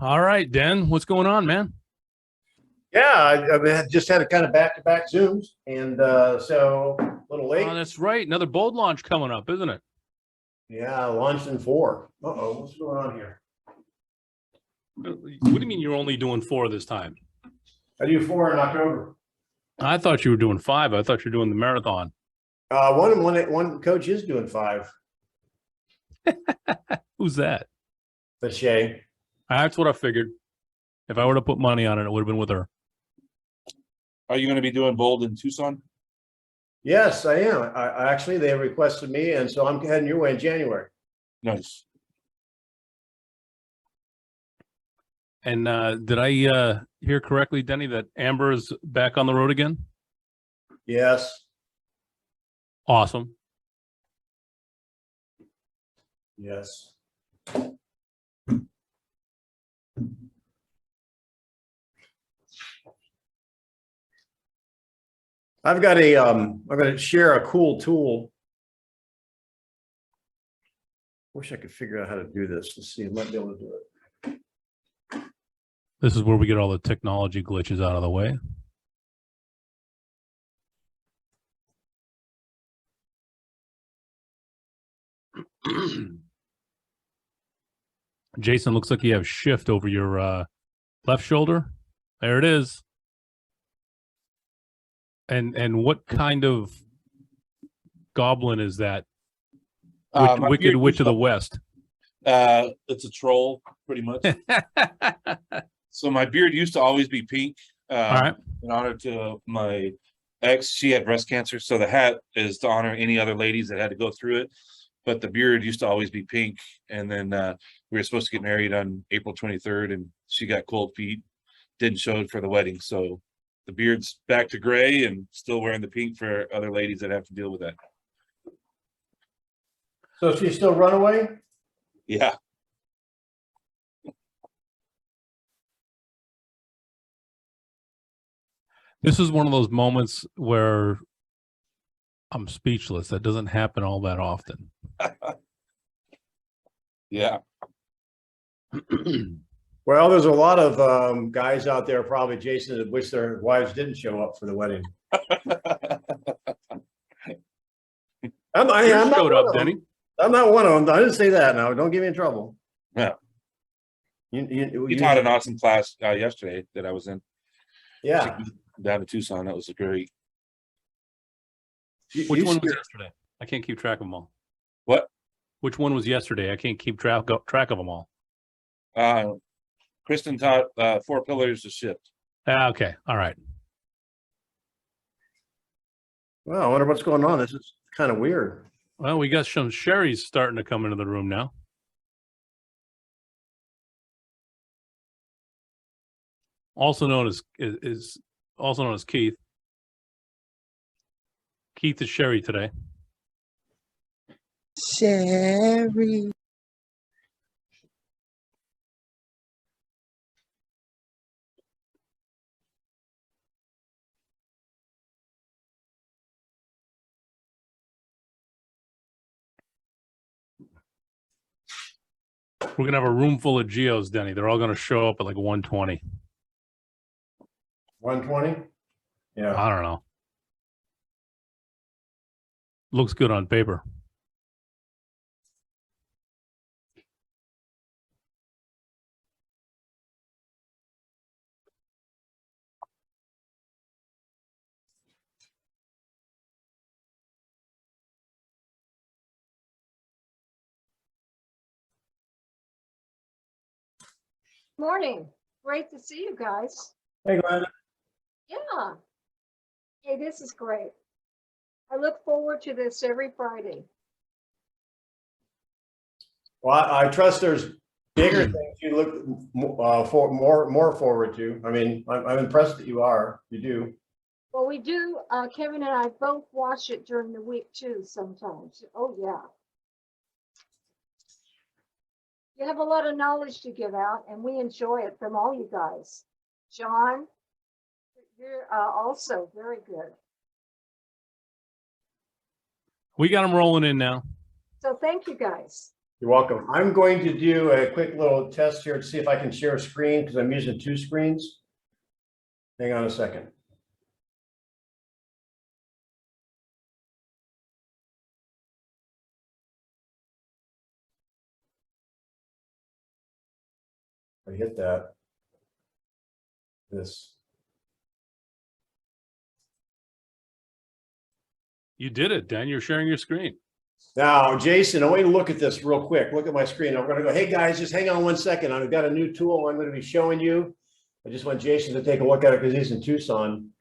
All right, Den, what's going on, man? Yeah, I just had a kind of back-to-back Zooms, and so a little late. Oh, that's right. Another bold launch coming up, isn't it? Yeah, launched in 4. Uh-oh, what's going on here? What do you mean you're only doing 4 this time? I do 4 in October. I thought you were doing 5. I thought you were doing the marathon. One coach is doing 5. Who's that? That's Shay. That's what I figured. If I were to put money on it, it would have been with her. Are you going to be doing bold in Tucson? Yes, I am. I actually, they requested me, and so I'm heading your way in January. Nice. And did I hear correctly, Denny, that Amber is back on the road again? Yes. Awesome. Yes. I've got I'm going to share a cool tool. Wish I could figure out how to do this. Let's see. I might be able to do it. This is where we get all the technology glitches out of the way. Jason, looks like you have shift over your left shoulder. There it is. And what kind of goblin is that? Wicked Witch of the West. It's a troll, pretty much. So my beard used to always be pink. All right. In honor to my ex, she had breast cancer, so the hat is to honor any other ladies that had to go through it. But the beard used to always be pink, and then we were supposed to get married on April 23rd, and she got cold feet, didn't show for the wedding, so the beard's back to gray and still wearing the pink for other ladies that have to deal with that. So she's still runaway? Yeah. This is one of those moments where I'm speechless. That doesn't happen all that often. Yeah. Well, there's a lot of guys out there, probably, Jason, that wish their wives didn't show up for the wedding. I showed up, Denny. I'm not one of them. I didn't say that. Now, don't get me in trouble. Yeah. You taught an awesome class yesterday that I was in. Yeah. Down to Tucson. That was great. Which one was yesterday? I can't keep track of them all. What? Which one was yesterday? I can't keep track of them all. Kristen taught 4 pillars of shift. Okay. All right. Well, I wonder what's going on. This is kind of weird. Well, we got some Sherry's starting to come into the room now. Also known as Keith. Keith is Sherry today. Sherry. We're gonna have a room full of Geos, Denny. They're all gonna show up at like 120. 120? Yeah. I don't know. Looks good on paper. Morning. Great to see you guys. Hey, Glenda. Yeah. Hey, this is great. I look forward to this every Friday. Well, I trust there's bigger things you look more forward to. I mean, I'm impressed that you are. You do. Well, we do. Kevin and I both watch it during the week too sometimes. Oh, yeah. You have a lot of knowledge to give out, and we enjoy it from all you guys. John, you're also very good. We got them rolling in now. So thank you guys. You're welcome. I'm going to do a quick little test here to see if I can share a screen because I'm using 2 screens. Hang on a second. I hit that. This. You did it, Dan. You're sharing your screen. Now, Jason, I want you to look at this real quick. Look at my screen. I'm going to go, hey guys, just hang on 1 second. I've got a new tool I'm going to be showing you. I just want Jason to take a look at it because he's in Tucson.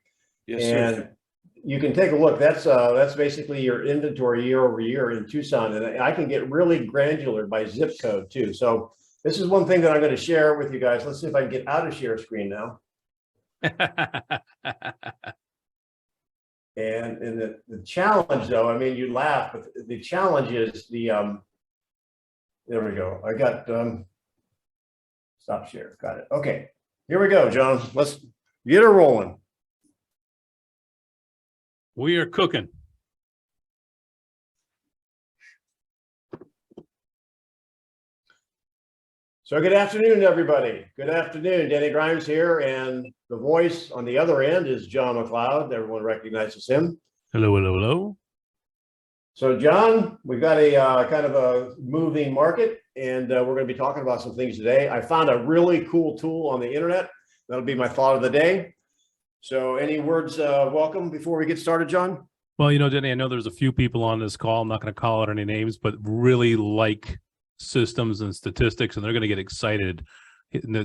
Yes, And sir. you can take a look. That's basically your inventory year over year in Tucson. And I can get really granular by zip code too. So this is one thing that I'm going to share with you guys. Let's see if I can get out of share screen now. And the challenge though, I mean, you laugh, but the challenge is there we go. I got, stop share. Got it. Okay, here we go, John. Let's get her rolling. We are cooking. So good afternoon, everybody. Good afternoon. Denny Grimes here, and the voice on the other end is John McLeod. Everyone recognizes him. Hello, hello, hello. So John, we've got a kind of a moving market, and we're going to be talking about some things today. I found a really cool tool on the internet. That'll be my thought of the day. So any words welcome before we get started, John? Well, you know, Denny, I know there's a few people on this call. I'm not going to call out any names, but really like systems and statistics, and they're going to get excited.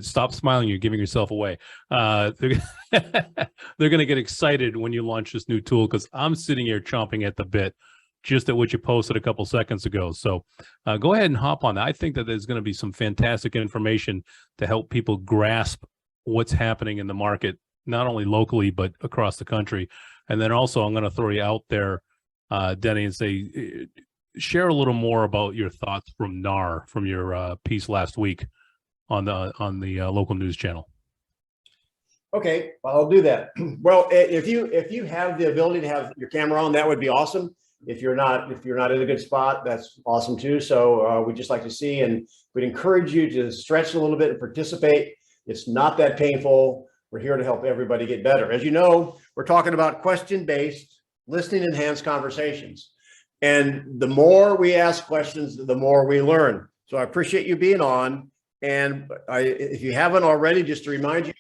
Stop smiling, you're giving yourself away. They're going to get excited when you launch this new tool, because I'm sitting here chomping at the bit just at what you posted a couple seconds ago. So go ahead and hop on that. I think that there's going to be some fantastic information to help people grasp what's happening in the market, not only locally, but across the country. And then also I'm going to throw you out there, Denny, and say, share a little more about your thoughts from NAR, from your piece last week on the local news channel. Okay, I'll do that. Well, if you have the ability to have your camera on, that would be awesome. If you're not in a good spot, that's awesome too. So we'd just like to see, and we'd encourage you to stretch a little bit and participate. It's not that painful. We're here to help everybody get better. As you know, we're talking about question-based, listening-enhanced conversations. And the more we ask questions, the more we learn. So I appreciate you being on. And if you haven't already, just to remind you,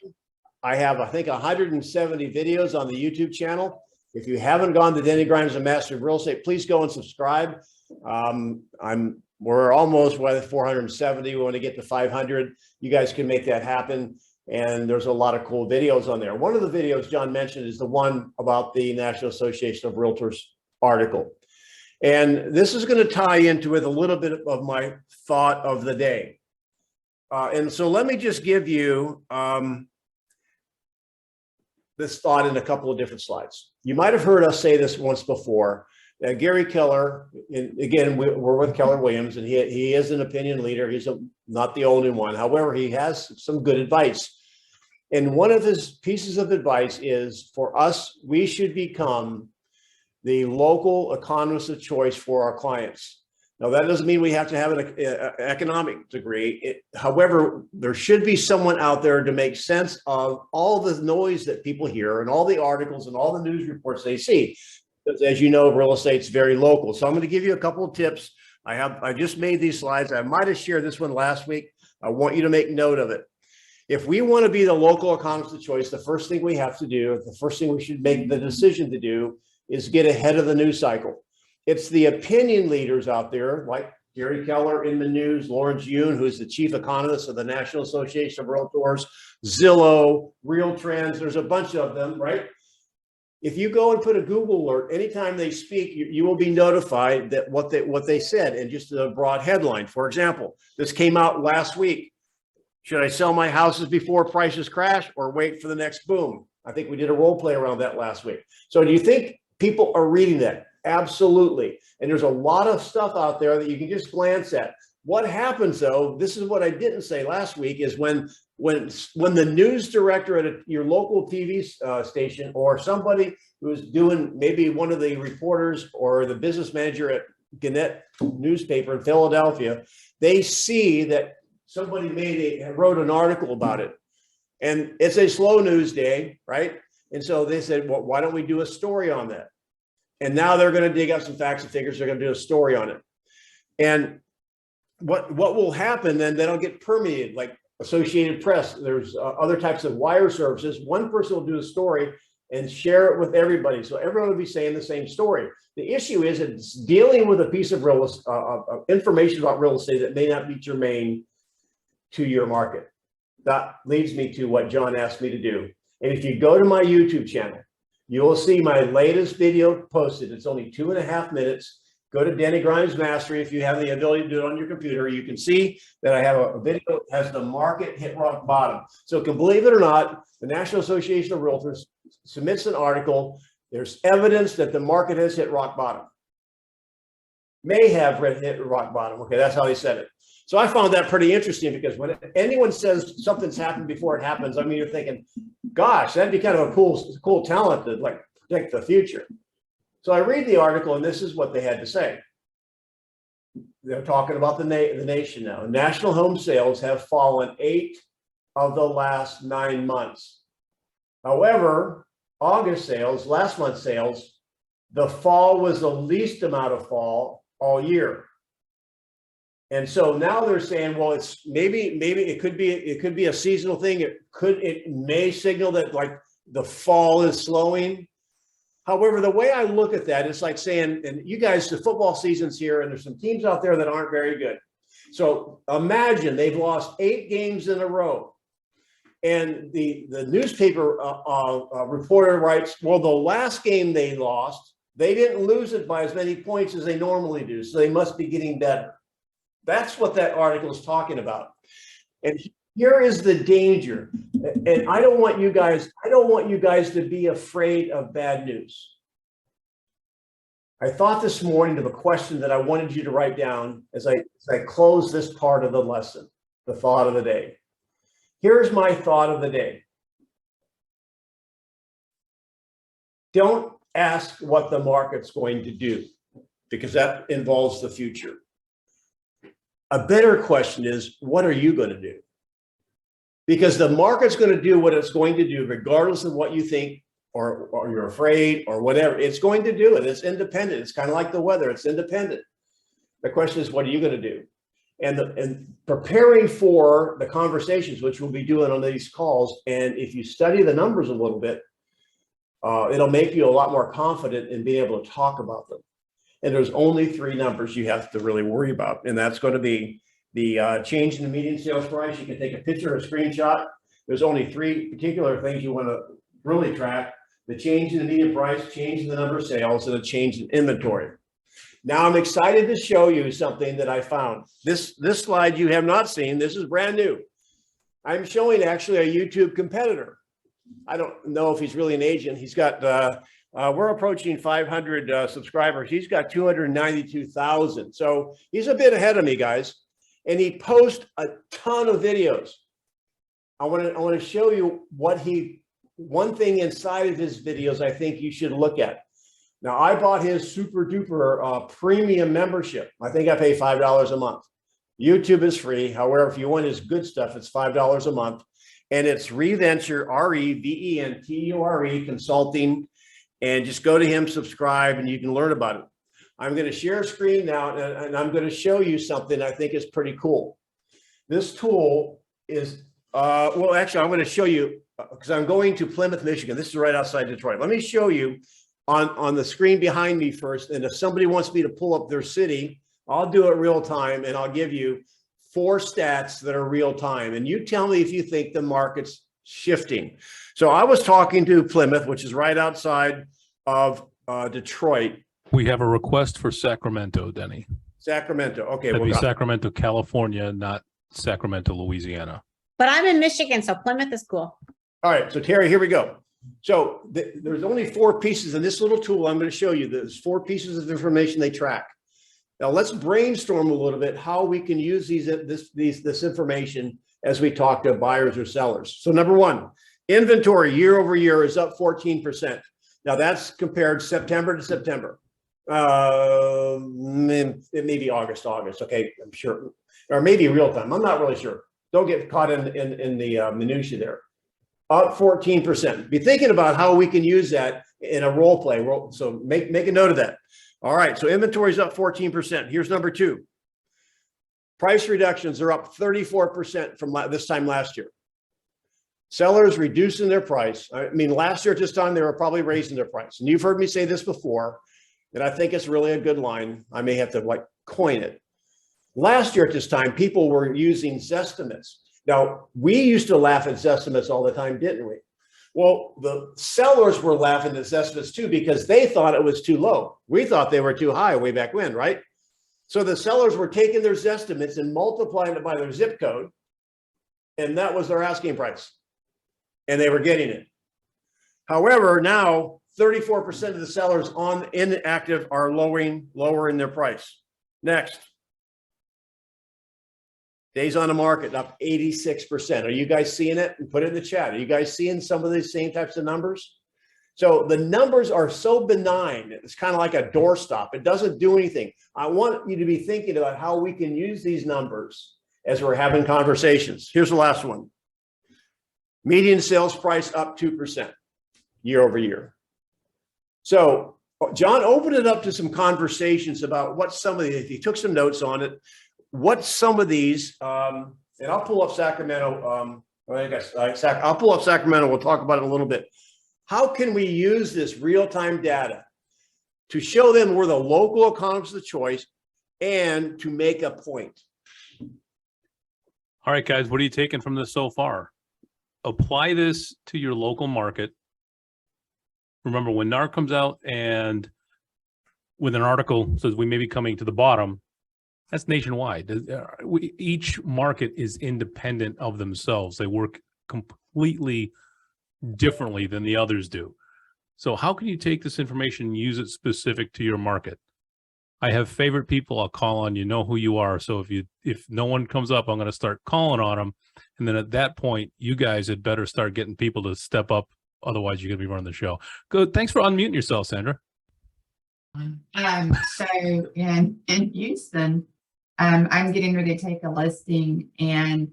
I have, I think, 170 videos on the YouTube channel. If you haven't gone to Denny Grimes, the Master of Real Estate, please go and subscribe. We're almost at 470. We want to get to 500. You guys can make that happen. And there's a lot of cool videos on there. One of the videos John mentioned is the one about the National Association of Realtors article. And this is going to tie into with a little bit of my thought of the day. And so let me just give you this thought in a couple of different slides. You might have heard us say this once before. Gary Keller, and again, we're with Keller Williams, and he is an opinion leader. He's not the only one. However, he has some good advice. And one of his pieces of advice is, for us, we should become the local economist of choice for our clients. Now, that doesn't mean we have to have an economic degree. However, there should be someone out there to make sense of all the noise that people hear and all the articles and all the news reports they see. Because as you know, real estate's very local. So I'm going to give you a couple of tips. I just made these slides. I might have shared this one last week. I want you to make note of it. If we want to be the local economist of choice, the first thing we have to do, the first thing we should make the decision to do, is get ahead of the news cycle. It's the opinion leaders out there, like Gary Keller in the news, Lawrence Yun, who's the chief economist of the National Association of Realtors, Zillow, Real Trends. There's a bunch of them, right? If you go and put a Google alert, anytime they speak, you will be notified that what they said, and just a broad headline. For example, this came out last week. Should I sell my houses before prices crash or wait for the next boom? I think we did a role play around that last week. So do you think people are reading that? Absolutely. And there's a lot of stuff out there that you can just glance at. What happens though, this is what I didn't say last week, is when the news director at your local TV station, or somebody who's doing, maybe one of the reporters or the business manager at Gannett newspaper in Philadelphia, they see that somebody wrote an article about it. And it's a slow news day, right? And so they said, well, why don't we do a story on that? And now they're going to dig up some facts and figures. They're going to do a story on it. And what will happen then, that'll get permeated, like Associated Press. There's other types of wire services. One person will do a story and share it with everybody. So everyone will be saying the same story. The issue is it's dealing with a piece of information about real estate that may not be germane to your market. That leads me to what John asked me to do. And if you go to my YouTube channel, you will see my latest video posted. It's only 2.5 minutes. Go to Denny Grimes Mastery. If you have the ability to do it on your computer, you can see that I have a video that has the market hit rock bottom. So believe it or not, the National Association of Realtors submits an article. There's evidence that the market has hit rock bottom. May have hit rock bottom. Okay, that's how they said it. So I found that pretty interesting because when anyone says something's happened before it happens, I mean, you're thinking, gosh, that'd be kind of a cool talent to like predict the future. So I read the article and this is what they had to say. They're talking about the nation now. National home sales have fallen 8 of the last 9 months. However, August sales, last month's sales, the fall was the least amount of fall all year. And so now they're saying, well, it's maybe it could be a seasonal thing. It may signal that like the fall is slowing. However, the way I look at that, it's like saying, and you guys, the football season's here, and there's some teams out there that aren't very good. So imagine they've lost 8 games in a row. And the newspaper reporter writes, well, the last game they lost, they didn't lose it by as many points as they normally do. So they must be getting better. That's what that article is talking about. And here is the danger. And I don't want you guys to be afraid of bad news. I thought this morning of a question that I wanted you to write down as I close this part of the lesson, the thought of the day. Here's my thought of the day. Don't ask what the market's going to do, because that involves the future. A better question is, what are you going to do? Because the market's going to do what it's going to do, regardless of what you think or you're afraid or whatever. It's going to do it. It's independent. It's kind of like the weather. It's independent. The question is, what are you going to do? And preparing for the conversations, which we'll be doing on these calls. And if you study the numbers a little bit, it'll make you a lot more confident in being able to talk about them. And there's only 3 numbers you have to really worry about. And that's going to be the change in the median sales price. You can take a picture or a screenshot. There's only 3 particular things you want to really track: the change in the median price, change in the number of sales, and a change in inventory. Now I'm excited to show you something that I found. This slide you have not seen. This is brand new. I'm showing actually a YouTube competitor. I don't know if he's really an agent. He's got, we're approaching 500 subscribers. He's got 292,000. So he's a bit ahead of me, guys. And he posts a ton of videos. I want to show you one thing inside of his videos I think you should look at. Now, I bought his super duper premium membership. I think I pay $5 a month. YouTube is free. However, if you want his good stuff, it's $5 a month. And it's Reventure, REVENTURE Consulting. And just go to him, subscribe, and you can learn about it. I'm going to share a screen now, and I'm going to show you something I think is pretty cool. This tool is, well, actually, I'm going to show you, because I'm going to Plymouth, Michigan. This is right outside Detroit. Let me show you on the screen behind me first. And if somebody wants me to pull up their city, I'll do it real time, and I'll give you 4 stats that are real time. And you tell me if you think the market's shifting. So I was talking to Plymouth, which is right outside of Detroit. We have a request for Sacramento, Denny. Sacramento. Okay. That'd be Sacramento, California, not Sacramento, Louisiana. But I'm in Michigan, so Plymouth is cool. All right. So Terry, here we go. So there's only 4 pieces in this little tool I'm going to show you. There's 4 pieces of information they track. Now let's brainstorm a little bit how we can use this information as we talk to buyers or sellers. So number 1, inventory year over year is up 14%. Now that's compared September to September. It may be August, okay, I'm sure, or maybe real time, I'm not really sure. Don't get caught in the minutia there. Up 14%. Be thinking about how we can use that in a role play. So make a note of that. All right, so inventory's up 14%. Here's number 2. Price reductions are up 34% from this time last year. Sellers reducing their price. I mean, last year at this time, they were probably raising their price. And you've heard me say this before, and I think it's really a good line. I may have to like coin it. Last year at this time, people were using Zestimates. Now, we used to laugh at Zestimates all the time, didn't we? Well, the sellers were laughing at Zestimates too because they thought it was too low. We thought they were too high way back when, right? So the sellers were taking their Zestimates and multiplying it by their zip code, and that was their asking price. And they were getting it. However, now 34% of the sellers on inactive are lowering their price. Next. Days on the market up 86%. Are you guys seeing it? And put it in the chat. Are you guys seeing some of these same types of numbers? So the numbers are so benign. It's kind of like a doorstop. It doesn't do anything. I want you to be thinking about how we can use these numbers as we're having conversations. Here's the last one. Median sales price up 2% year over year. So John opened it up to some conversations about what some of these, he took some notes on it, what some of these, and I'll pull up Sacramento. I'll pull up Sacramento. We'll talk about it in a little bit. How can we use this real-time data to show them we're the local economists of choice and to make a point? All right, guys, what are you taking from this so far? Apply this to your local market. Remember, when NAR comes out and with an article says we may be coming to the bottom, that's nationwide. Each market is independent of themselves. They work completely differently than the others do. So how can you take this information and use it specific to your market? I have favorite people I'll call on. You know who you are. So if no one comes up, I'm going to start calling on them. And then at that point, you guys had better start getting people to step up. Otherwise, you're going to be running the show. Good. Thanks for unmuting yourself, Sandra. So in Houston, I'm getting ready to take a listing, and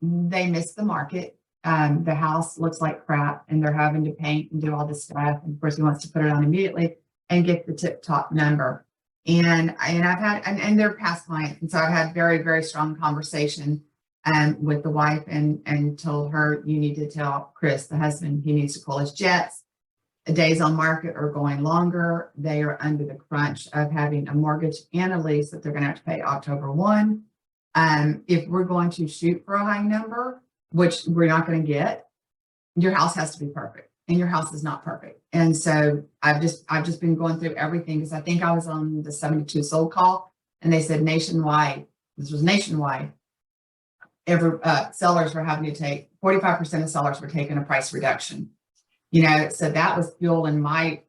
they missed the market. The house looks like crap, and they're having to paint and do all this stuff. And of course, he wants to put it on immediately and get the tip top number. And I've had, and they're past clients, and so I've had very, very strong conversation with the wife, and told her, you need to tell Chris, the husband, he needs to call his jets. The days on market are going longer. They are under the crunch of having a mortgage and a lease that they're going to have to pay October 1. If we're going to shoot for a high number, which we're not going to get, your house has to be perfect, and your house is not perfect. And so I've just been going through everything, because I think I was on the 72 sold call, and they said nationwide, this was nationwide, every sellers were having to take 45% of sellers were taking a price reduction. You know, so that was fueling my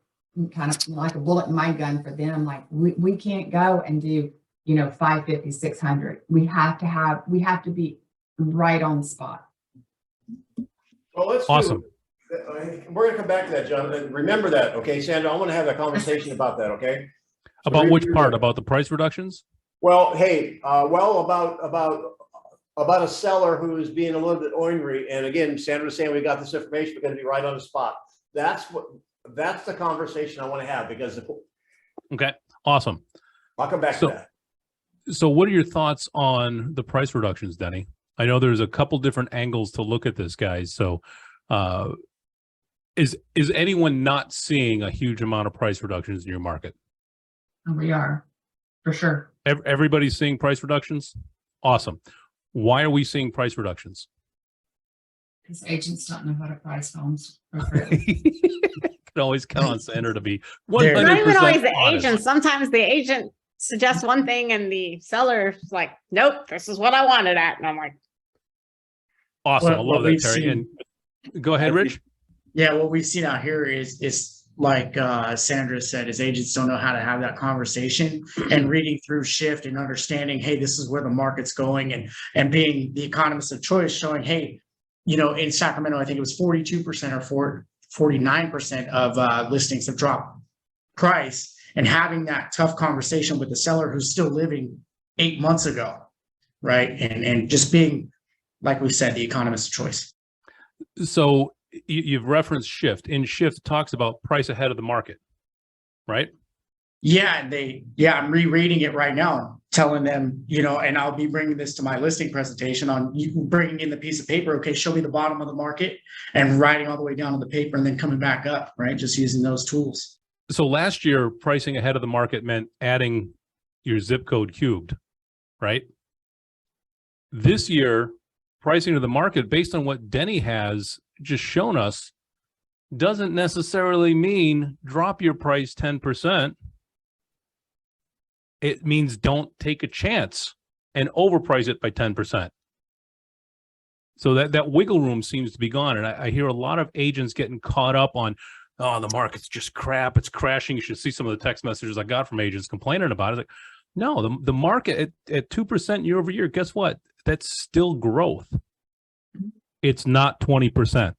kind of like a bullet in my gun for them. Like we can't go and do, 550, 600. We have to be right on the spot. Well, let's awesome. We're going to come back to that, John. And remember that, okay, Sandra? I want to have a conversation about that, okay? So about which part? About the price reductions? Well, hey, about a seller who is being a little bit ornery. And again, Sandra was saying we got this information, we're going to be right on the spot. That's the conversation I want to have, because okay, awesome. I'll come back to that. So what are your thoughts on the price reductions, Denny? I know there's a couple different angles to look at this, guys. So is anyone not seeing a huge amount of price reductions in your market? We are, for sure. Everybody's seeing price reductions? Awesome. Why are we seeing price reductions? Because agents don't know how to price homes. Can always count on Sandra to be 100% Not even always the honest. agent. Sometimes the agent suggests one thing and the seller's like, nope, this is what I wanted at. And I'm like, Awesome. I What love that, we've Terry. seen- And go ahead, Rich. Yeah, what we've seen out here is like Sandra said, is agents don't know how to have that conversation, and reading through shift and understanding, hey, this is where the market's going, and being the economist of choice, showing, hey, in Sacramento, I think it was 42% or 49% of listings have dropped price and having that tough conversation with the seller who's still living 8 months ago, right? And just being, like we said, the economist of choice. So you've referenced Shift. In Shift talks about price ahead of the market, right? Yeah, I'm rereading it right now, telling them, and I'll be bringing this to my listing presentation on you bringing in the piece of paper. Okay, show me the bottom of the market and writing all the way down to the paper and then coming back up, right? Just using those tools. So last year, pricing ahead of the market meant adding your zip code cubed, right? This year, pricing to the market based on what Denny has just shown us doesn't necessarily mean drop your price 10%. It means don't take a chance and overprice it by 10%. So that wiggle room seems to be gone. And I hear a lot of agents getting caught up on, oh, the market's just crap. It's crashing. You should see some of the text messages I got from agents complaining about it. Like, no, the market at 2% year over year, guess what? That's still growth. It's not 20%.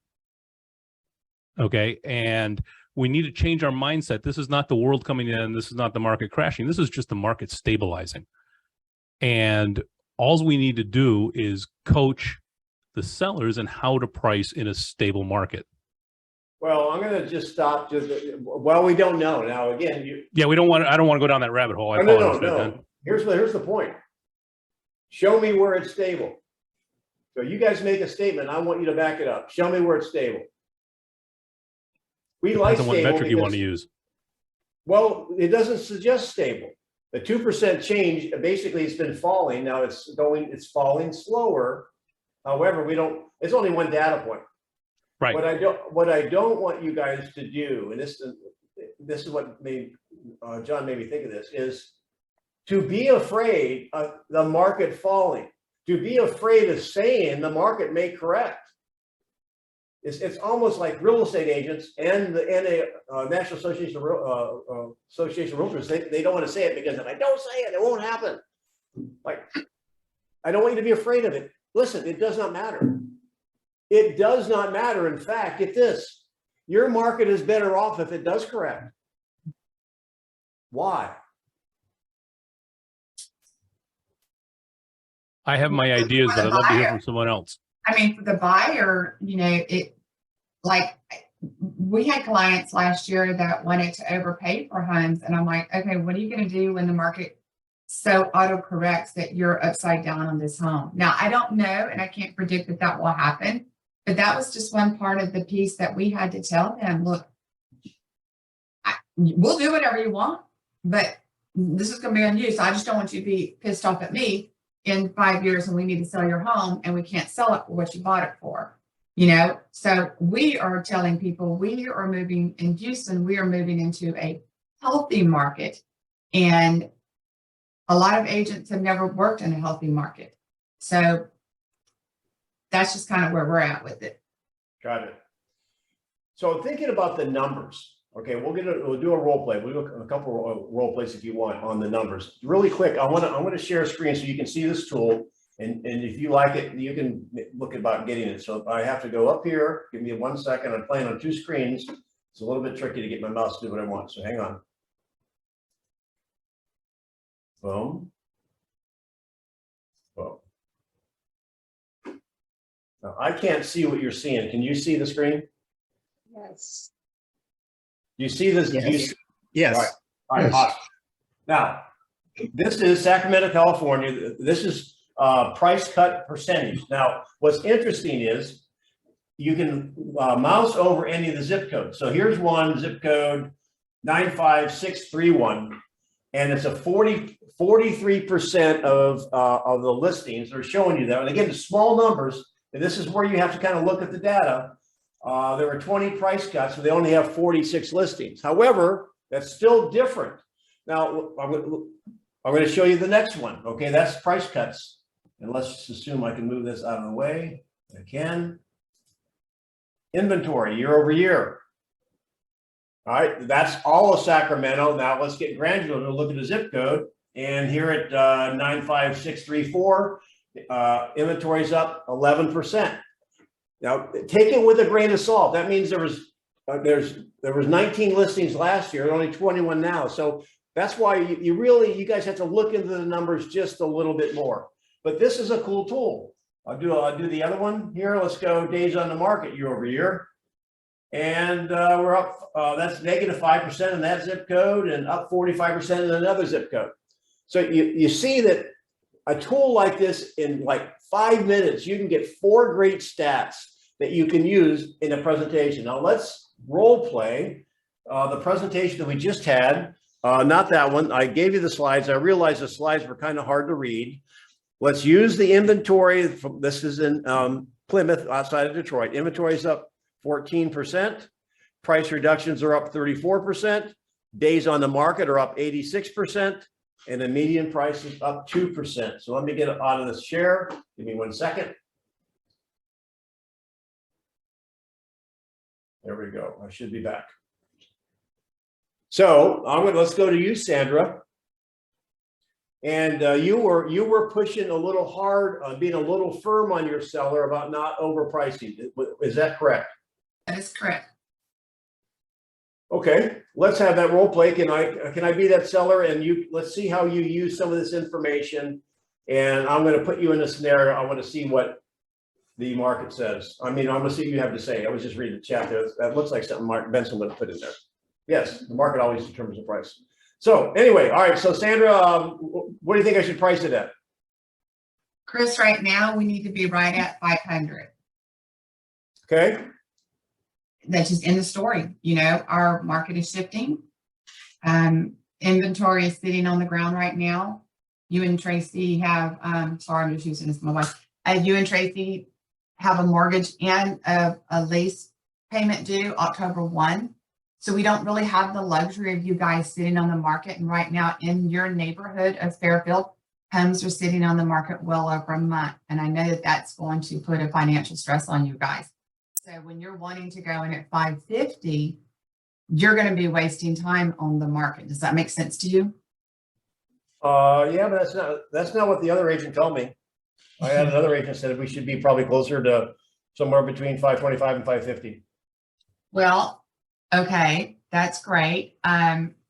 Okay. And we need to change our mindset. This is not the world coming in. This is not the market crashing. This is just the market stabilizing. And all we need to do is coach the sellers in how to price in a stable market. Well, I'm going to just stop. Well, we don't know now. Again, I don't want to go down that rabbit hole. I no. apologize. Here's the point. Show me where it's stable. So you guys make a statement. I want you to back it up. Show me where it's stable. We like Depends on what stable metric you want to use. Well, it doesn't suggest stable. The 2% change, basically it's been falling. Now it's falling slower. However, it's only one data point. Right. What I don't want you guys to do, and this is what made John made me think of this, is to be afraid of the market falling, to be afraid of saying the market may correct. It's almost like real estate agents and the National Association of Realtors. They don't want to say it because if I don't say it, it won't happen. Like, I don't want you to be afraid of it. Listen, it does not matter. It does not matter. In fact, get this: your market is better off if it does correct. Why? I have my ideas, but I'd love to hear from someone else. I mean, for the buyer, we had clients last year that wanted to overpay for homes. And I'm like, okay, what are you going to do when the market so auto corrects that you're upside down on this home? Now, I don't know, and I can't predict that will happen, but that was just one part of the piece that we had to tell them, look, we'll do whatever you want, but this is going to be on you. So I just don't want you to be pissed off at me in 5 years and we need to sell your home and we can't sell it for what you bought it for. So we are telling people we are moving in Houston, we are moving into a healthy market. And a lot of agents have never worked in a healthy market. So that's just kind of where we're at with it. Got it. So thinking about the numbers, okay, we'll do a role play. We'll do a couple of role plays if you want on the numbers. Really quick, I want to share a screen so you can see this tool. And if you like it, you can look about getting it. So I have to go up here. Give me 1 second. I'm playing on 2 screens. It's a little bit tricky to get my mouse to do what I want. So hang on. Boom. Boom. Now, I can't see what you're seeing. Can you see the screen? Yes. You see this? Yes. Yes. All right. Awesome. Now, this is Sacramento, California. This is price cut percentage. Now, what's interesting is you can mouse over any of the zip codes. So here's one zip code 95631, and it's a 43% of the listings are showing you that. And again, the small numbers. And this is where you have to kind of look at the data. There were 20 price cuts, so they only have 46 listings. However, that's still different. Now, I'm going to show you the next one. Okay, that's price cuts. And let's just assume I can move this out of the way. I can. Inventory year over year. All right, that's all of Sacramento. Now let's get granular and look at the zip code. And here at 95634, inventory is up 11%. Now, take it with a grain of salt. That means there's there was 19 listings last year, only 21 now. So that's why you guys have to look into the numbers just a little bit more. But this is a cool tool. I'll do the other one here. Let's go days on the market year over year. And we're up, that's negative 5% in that zip code and up 45% in another zip code. So you see that a tool like this, in like 5 minutes, you can get 4 great stats that you can use in a presentation. Now let's role play the presentation that we just had. Not that one. I gave you the slides. I realized the slides were kind of hard to read. Let's use the inventory. This is in Plymouth, outside of Detroit. Inventory is up 14%. Price reductions are up 34%. Days on the market are up 86%. And the median price is up 2%. So let me get it out of this share. Give me 1 second. There we go. I should be back. So let's go to you, Sandra. And you were pushing a little hard on being a little firm on your seller about not overpricing. Is that correct? That is correct. Okay, let's have that role play. Can I be that seller? And let's see how you use some of this information. And I'm going to put you in a scenario. I want to see what the market says. I mean, I'm going to see what you have to say. I was just reading the chat there. That looks like something Mark Benson would have put in there. Yes, the market always determines the price. So anyway, all right. So Sandra, what do you think I should price it at? Chris, right now we need to be right at 500. Okay. That's just in the story. You know, our market is shifting. Inventory is sitting on the ground right now. You and Tracy have, sorry, I'm just using this, my wife. You and Tracy have a mortgage and a lease payment due October 1. So we don't really have the luxury of you guys sitting on the market. And right now in your neighborhood of Fairfield, homes are sitting on the market well over a month. And I know that that's going to put a financial stress on you guys. So when you're wanting to go in at 550, you're going to be wasting time on the market. Does that make sense to you? Yeah, but that's not what the other agent told me. I had another agent said we should be probably closer to somewhere between 525 and 550. Well, okay, that's great.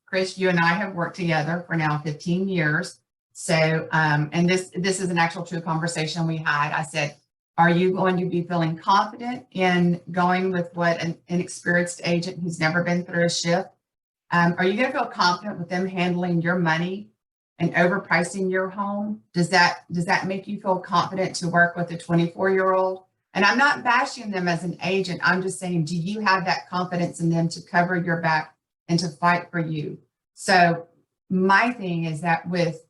Chris, you and I have worked together for now 15 years. So, and this is an actual true conversation we had. I said, are you going to be feeling confident in going with what an inexperienced agent who's never been through a shift? Are you going to feel confident with them handling your money and overpricing your home? Does that make you feel confident to work with a 24-year-old? And I'm not bashing them as an agent. I'm just saying, do you have that confidence in them to cover your back and to fight for you? So my thing is that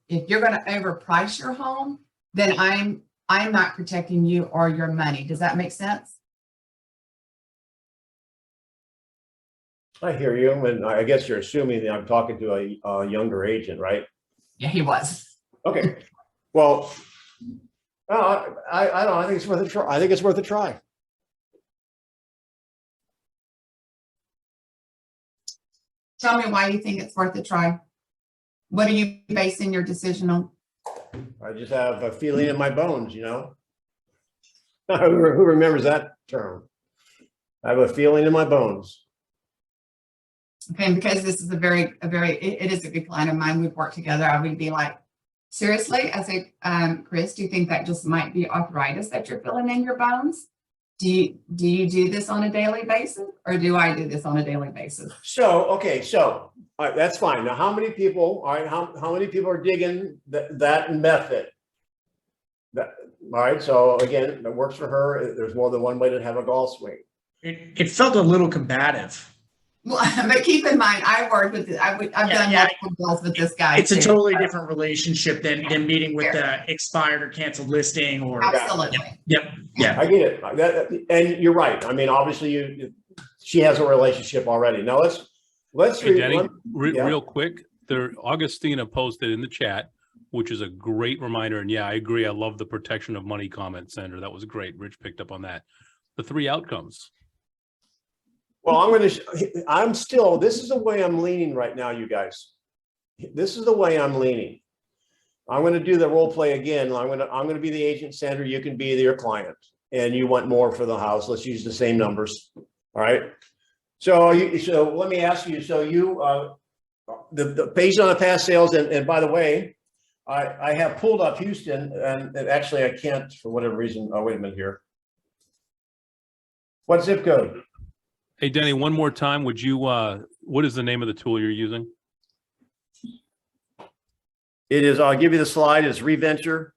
if you're going to overprice your home, then I'm not protecting you or your money. Does that make sense? I hear you, and I guess you're assuming that I'm talking to a younger agent, right? Yeah, he was. Okay. Well, I don't know. I think it's worth a try. I think it's worth a try. Tell me why you think it's worth a try. What are you basing your decision on? I just have a feeling in my bones, you know. Who remembers that term? I have a feeling in my bones. Okay, and because this is it is a good client of mine. We've worked together. I would be like, seriously? I say, Chris, do you think that just might be arthritis that you're feeling in your bones? Do you do this on a daily basis, or do I do this on a daily basis? So, okay, so all right, that's fine. Now, how many people? All right, how many people are digging that method? All right, so again, that works for her. There's more than one way to have a golf swing. It felt a little combative. Well, but keep in mind, I worked with I've done multiple deals with this guy. It's a too. totally different relationship than meeting with the expired or canceled listing or. Absolutely. Yep. Yeah. I get it. And you're right. I mean, obviously, she has a relationship already. Now let's Hey, Denny, yeah. real quick, Augustina posted in the chat, which is a great reminder. And yeah, I agree. I love the protection of money comment, Sandra. That was great. Rich picked up on that. The 3 outcomes. Well, this is the way I'm leaning right now, you guys. This is the way I'm leaning. I'm going to do the role play again. I'm going to be the agent, Sandra. You can be your client, and you want more for the house. Let's use the same numbers. All right. So let me ask you, so you, based on the past sales, and by the way, I have pulled up Houston and actually I can't for whatever reason. Oh, wait a minute here. What zip code? Hey, Denny, one more time, would you, what is the name of the tool you're using? It is, I'll give you the slide, it's Reventure.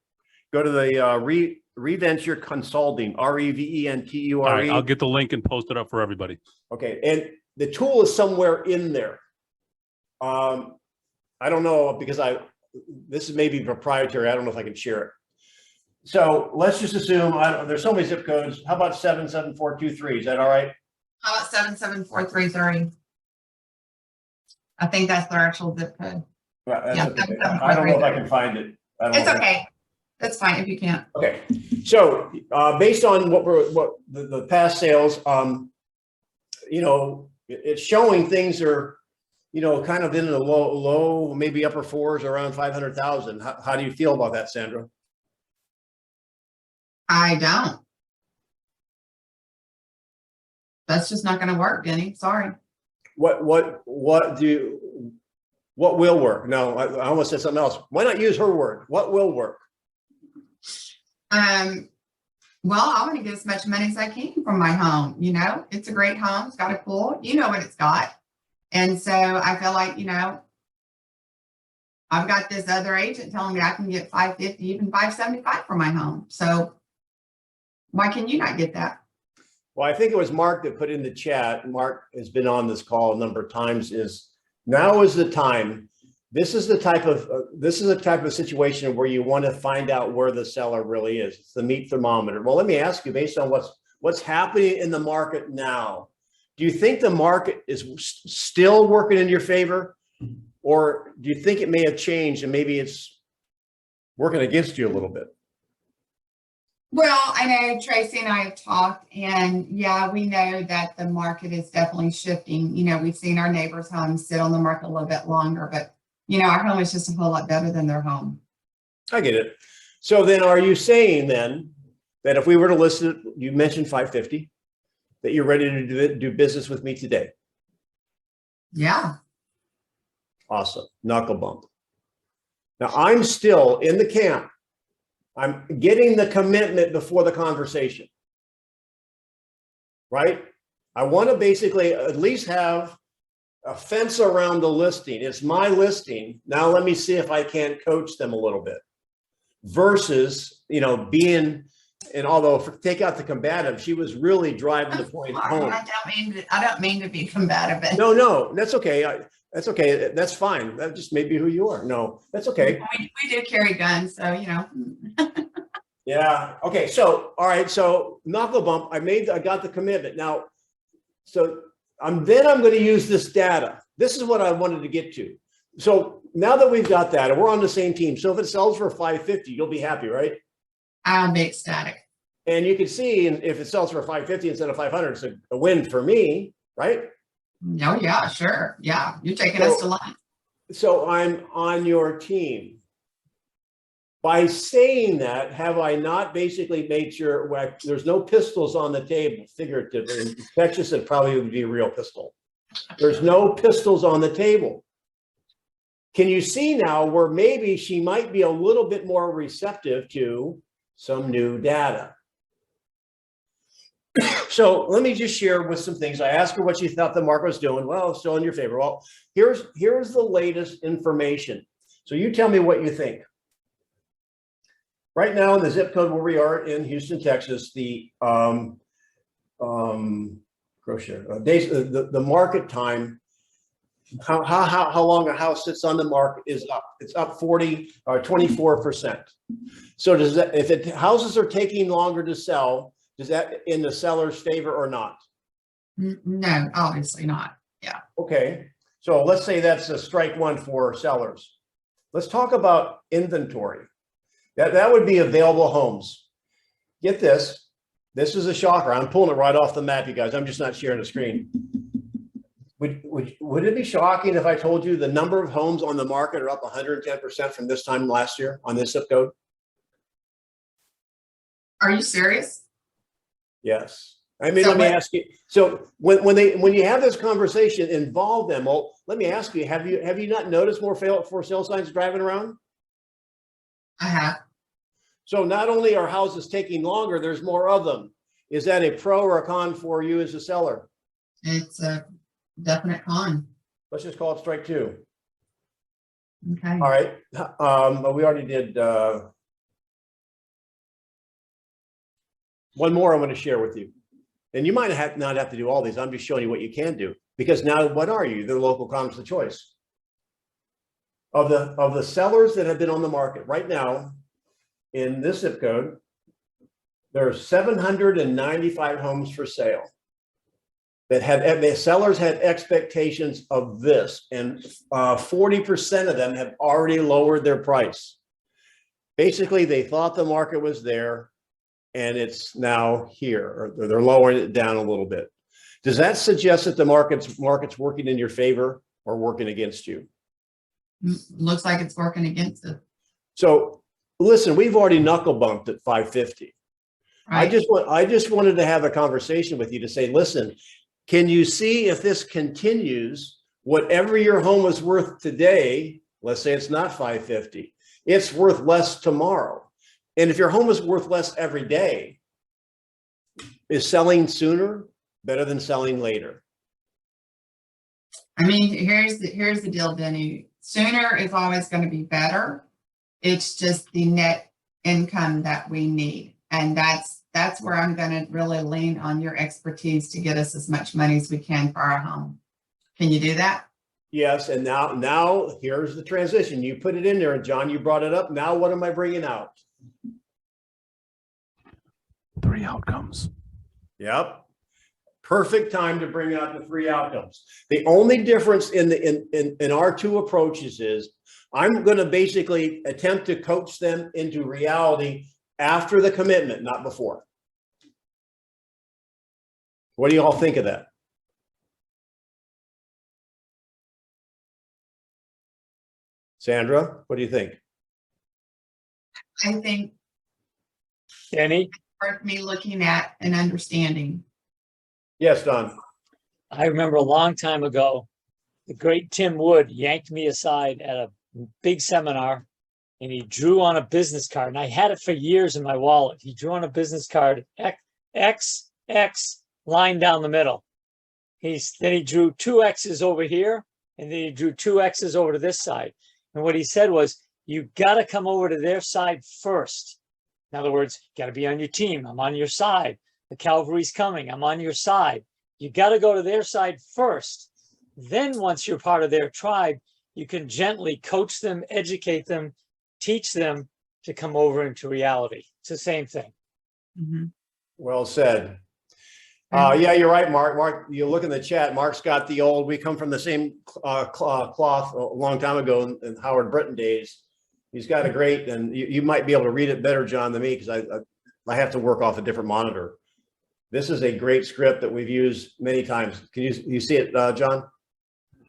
Go to the Reventure Consulting, All Reventure. right, I'll get the link and post it up for everybody. Okay, and the tool is somewhere in there. I don't know because this is maybe proprietary. I don't know if I can share it. So let's just assume there's so many zip codes. How about 77423? Is that all right? How about 77433? I think that's their actual zip code. Well, that's Yeah, okay. 77433. I don't know if I can find it. I don't It's know. okay. That's fine if you can't. Okay, so based on what the past sales, you know, it's showing things are, you know, kind of in the low, maybe upper fours, around 500,000. How do you feel about that, Sandra? I don't. That's just not going to work, Denny. Sorry. What will work? No, I almost said something else. Why not use her word? What will work? Well, I want to get as much money as I can from my home. You know, it's a great home. It's got a pool. You know what it's got. And so I feel like, you know, I've got this other agent telling me I can get 550, even 575 for my home. So why can you not get that? Well, I think it was Mark that put in the chat. Mark has been on this call a number of times. Now is the time. This is the type of situation where you want to find out where the seller really is. It's the meat thermometer. Well, let me ask you, based on what's happening in the market now, do you think the market is still working in your favor, or do you think it may have changed and maybe it's working against you a little bit? Well, I know Tracy and I have talked, and yeah, we know that the market is definitely shifting. You know, we've seen our neighbors' homes sit on the market a little bit longer, but you know, our home is just a whole lot better than their home. I get it. So then are you saying then that if we were to list it, you mentioned 550, that you're ready to do business with me today? Yeah. Awesome. Knuckle bump. Now I'm still in the camp. I'm getting the commitment before the conversation, right? I want to basically at least have a fence around the listing. It's my listing. Now let me see if I can't coach them a little bit versus, you know, being, and although take out the combative, she was really driving the point home. I don't mean to be combative. No, that's okay. That's okay. That's fine. That just may be who you are. No, that's okay. We do carry guns, so you know. Yeah. Okay. So, all right. So knuckle bump. I got the commitment. Now, so I'm going to use this data. This is what I wanted to get to. So now that we've got that and we're on the same team. So if it sells for 550, you'll be happy, right? I'll be ecstatic. And you can see, and if it sells for 550 instead of 500, it's a win for me, right? Oh yeah, sure. Yeah. You're taking us to lunch. So I'm on your team. By saying that, have I not basically made sure there's no pistols on the table, figuratively? In Texas, it probably would be a real pistol. There's no pistols on the table. Can you see now where maybe she might be a little bit more receptive to some new data? So let me just share with some things. I asked her what she thought the market was doing. Well, it's still in your favor. Well, here's the latest information. So you tell me what you think. Right now in the zip code where we are in Houston, Texas, the market time, how long a house sits on the market is up. It's up 24%. So does that, if houses are taking longer to sell, is that in the seller's favor or not? No, obviously not. Yeah. Okay. So let's say that's a strike one for sellers. Let's talk about inventory. That would be available homes. Get this. This is a shocker. I'm pulling it right off the map, you guys. I'm just not sharing the screen. Would it be shocking if I told you the number of homes on the market are up 110% from this time last year on this zip code? Are you serious? Yes. I mean, So let me what- ask you, so when you have this conversation, involve them. Well, let me ask you, have you not noticed more for sale signs driving around? I have. So not only are houses taking longer, there's more of them. Is that a pro or a con for you as a seller? It's a definite con. Let's just call it strike two. Okay. All right. But we already did, one more I want to share with you. And you might not have to do all these. I'm just showing you what you can do, because now what are you? The local comps of choice. Of the sellers that have been on the market right now in this zip code, there are 795 homes for sale that had, the sellers had expectations of this, and 40% of them have already lowered their price. Basically, they thought the market was there and it's now here, or they're lowering it down a little bit. Does that suggest that the market's working in your favor or working against you? Looks like it's working against it. So listen, we've already knuckle bumped at 550. Right? I just wanted to have a conversation with you to say, listen, can you see if this continues, whatever your home is worth today, let's say it's not 550, it's worth less tomorrow. And if your home is worth less every day, is selling sooner better than selling later? I mean, here's the deal, Denny. Sooner is always going to be better. It's just the net income that we need. And that's where I'm going to really lean on your expertise to get us as much money as we can for our home. Can you do that? Yes. And now here's the transition. You put it in there, and John, you brought it up. Now what am I bringing out? 3 outcomes. Yep. Perfect time to bring out the 3 outcomes. The only difference in our 2 approaches is I'm going to basically attempt to coach them into reality after the commitment, not before. What do you all think of that? Sandra, what do you think? I think Denny, worth me looking at and understanding. Yes, Don. I remember a long time ago, the great Tim Wood yanked me aside at a big seminar and he drew on a business card, and I had it for years in my wallet. He drew on a business card, X, line down the middle. Then he drew 2 X's over here, and then he drew 2 X's over to this side. And what he said was, you got to come over to their side first. In other words, you got to be on your team. I'm on your side. The cavalry's coming. I'm on your side. You got to go to their side first. Then once you're part of their tribe, you can gently coach them, educate them, teach them to come over into reality. It's the same thing. Mhm. Well said. Yeah, you're right, Mark. Mark, you look in the chat. Mark's got the old, we come from the same cloth a long time ago in Howard Britton days. He's got a great, and you might be able to read it better, John, than me, because I have to work off a different monitor. This is a great script that we've used many times. Can you see it, John?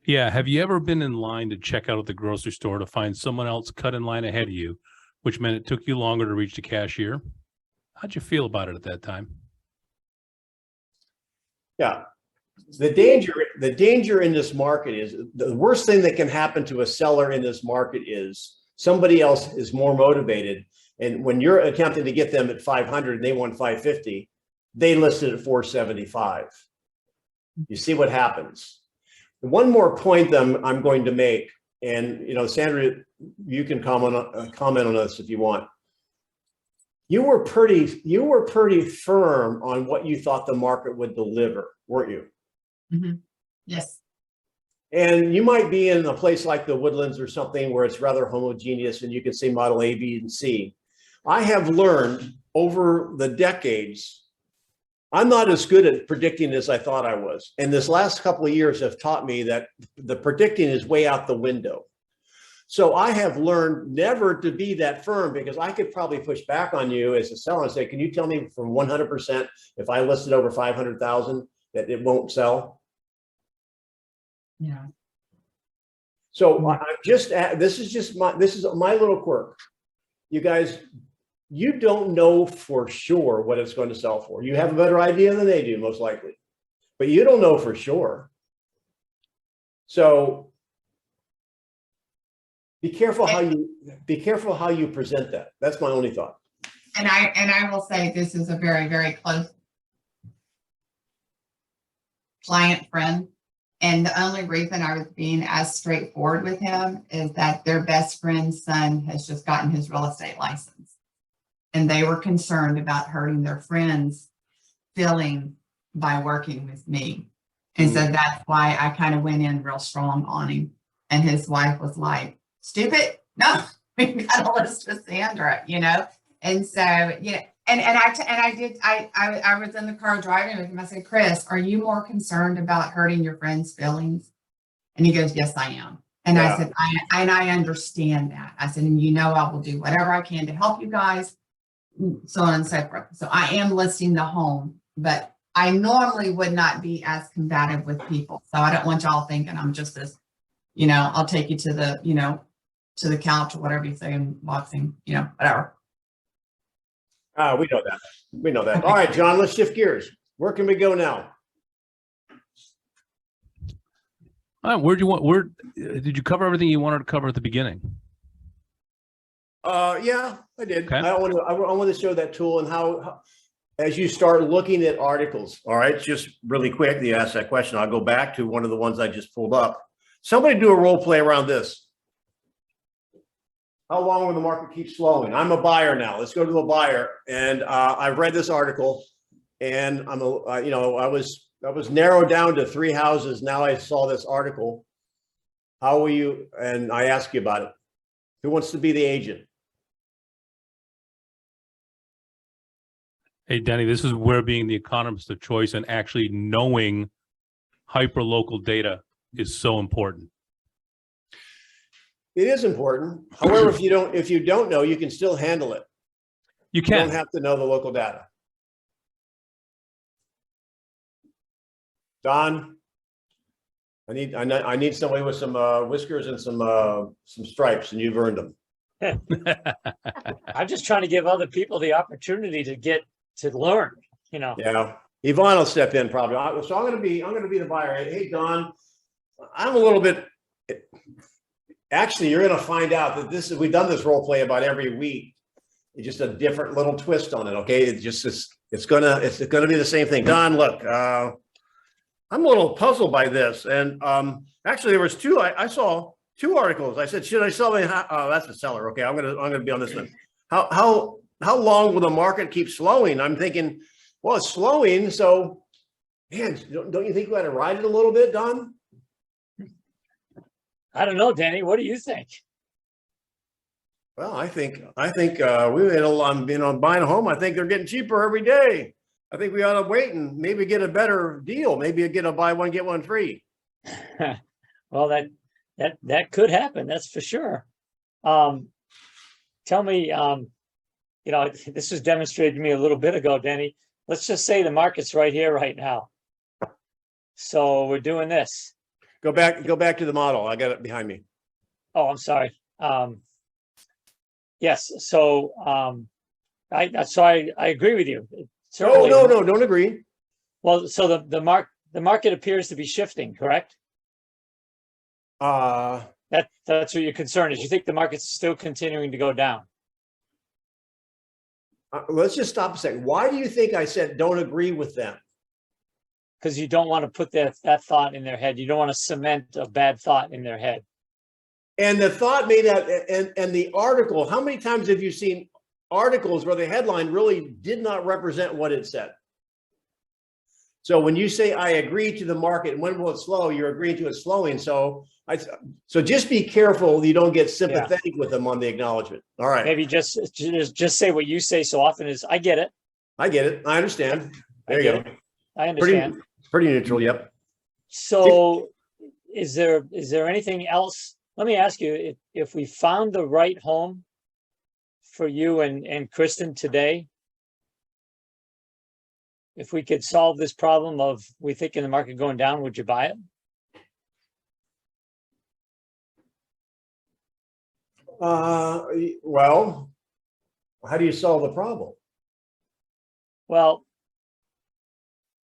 Yeah. Have you ever been in line to check out at the grocery store to find someone else cut in line ahead of you, which meant it took you longer to reach the cashier? How'd you feel about it at that time? Yeah. The danger in this market is, the worst thing that can happen to a seller in this market is somebody else is more motivated. And when you're attempting to get them at 500 and they want 550, they listed at 475. You see what happens. One more point that I'm going to make, and Sandra, you can comment on this if you want. You were pretty firm on what you thought the market would deliver, weren't you? Mm-hmm. Yes. And you might be in a place like the Woodlands or something where it's rather homogeneous and you can see model A, B, and C. I have learned over the decades, I'm not as good at predicting as I thought I was. And this last couple of years have taught me that the predicting is way out the window. So I have learned never to be that firm, because I could probably push back on you as a seller and say, can you tell me from 100% if I listed over 500,000 that it won't sell? Yeah. So I'm just, this is my little quirk. You guys you don't know for sure what it's going to sell for. You have a better idea than they do, most likely, but you don't know for sure. So be careful how you present that. That's my only thought. And I will say this is a very, very close client friend. And the only reason I was being as straightforward with him is that their best friend's son has just gotten his real estate license. And they were concerned about hurting their friend's feeling by working with me. And so that's why I kind of went in real strong on him. And his wife was like, stupid? No, we got a list with Sandra, you know? And so, yeah, I was in the car driving with him. I said, Chris, are you more concerned about hurting your friend's feelings? And he goes, yes, I am. And I said, I understand that. I said, and you know, I will do whatever I can to help you guys, so on and so forth. So I am listing the home, but I normally would not be as combative with people. So I don't want y'all thinking I'm just this, you know, I'll take you to the, you know, to the couch or whatever you say in boxing, you know, whatever. We know that. We know that. All right, John, let's shift gears. Where can we go now? Where did you cover everything you wanted to cover at the beginning? Yeah, I did. Okay. I want to show that tool and how, as you start looking at articles, all right, just really quick, you asked that question. I'll go back to one of the ones I just pulled up. Somebody do a role play around this. How long will the market keep slowing? I'm a buyer now. Let's go to the buyer. And I've read this article, and I was narrowed down to 3 houses. Now I saw this article. How will you? And I ask you about it. Who wants to be the agent? Hey, Denny, this is where being the economist of choice and actually knowing hyper-local data is so important. It is important. However, if you don't know, you can still handle it. You You can. don't have to know the local data. Don, I need somebody with some whiskers and some stripes, and you've earned them. I'm just trying to give other people the opportunity to learn, you know. Yeah, Yvonne will step in probably. So I'm going to be the buyer. Hey, Don, I'm a little bit. Actually, you're going to find out that we've done this role play about every week. It's just a different little twist on it. Okay, it's gonna be the same thing. Don, look, I'm a little puzzled by this, and actually there was 2. I saw 2 articles. I said, should I sell it? Oh, that's the seller. Okay, I'm gonna be on this one. How long will the market keep slowing? I'm thinking, well, it's slowing, so man, don't you think we ought to ride it a little bit, Don? I don't know, Denny. What do you think? Well, I think we made a lot, buying a home. I think they're getting cheaper every day. I think we ought to wait and maybe get a better deal. Maybe get a buy one, get one free. Well, that could happen. That's for sure. Tell me, you know, this was demonstrated to me a little bit ago, Denny. Let's just say the market's right here, right now. So we're doing this. Go back to the model. I got it behind me. Oh, I'm sorry. Yes. So, I agree with you. Certainly. No, don't agree. Well, so the market appears to be shifting, correct? That's what your concern is. You think the market's still continuing to go down? Let's just stop a second. Why do you think I said don't agree with them? Because you don't want to put that thought in their head. You don't want to cement a bad thought in their head. And the thought made that, and the article, how many times have you seen articles where the headline really did not represent what it said? So when you say, I agree to the market, and when will it slow? You're agreeing to it slowing. So just be careful you don't get sympathetic with them on the acknowledgement. All right. Maybe just say what you say so often is, I get it. I get it. I understand. There you go. I understand. Pretty neutral. Yep. So is there anything else? Let me ask you, if we found the right home for you and Kristen today, if we could solve this problem of we thinking the market going down, would you buy it? Well, how do you solve the problem? Well,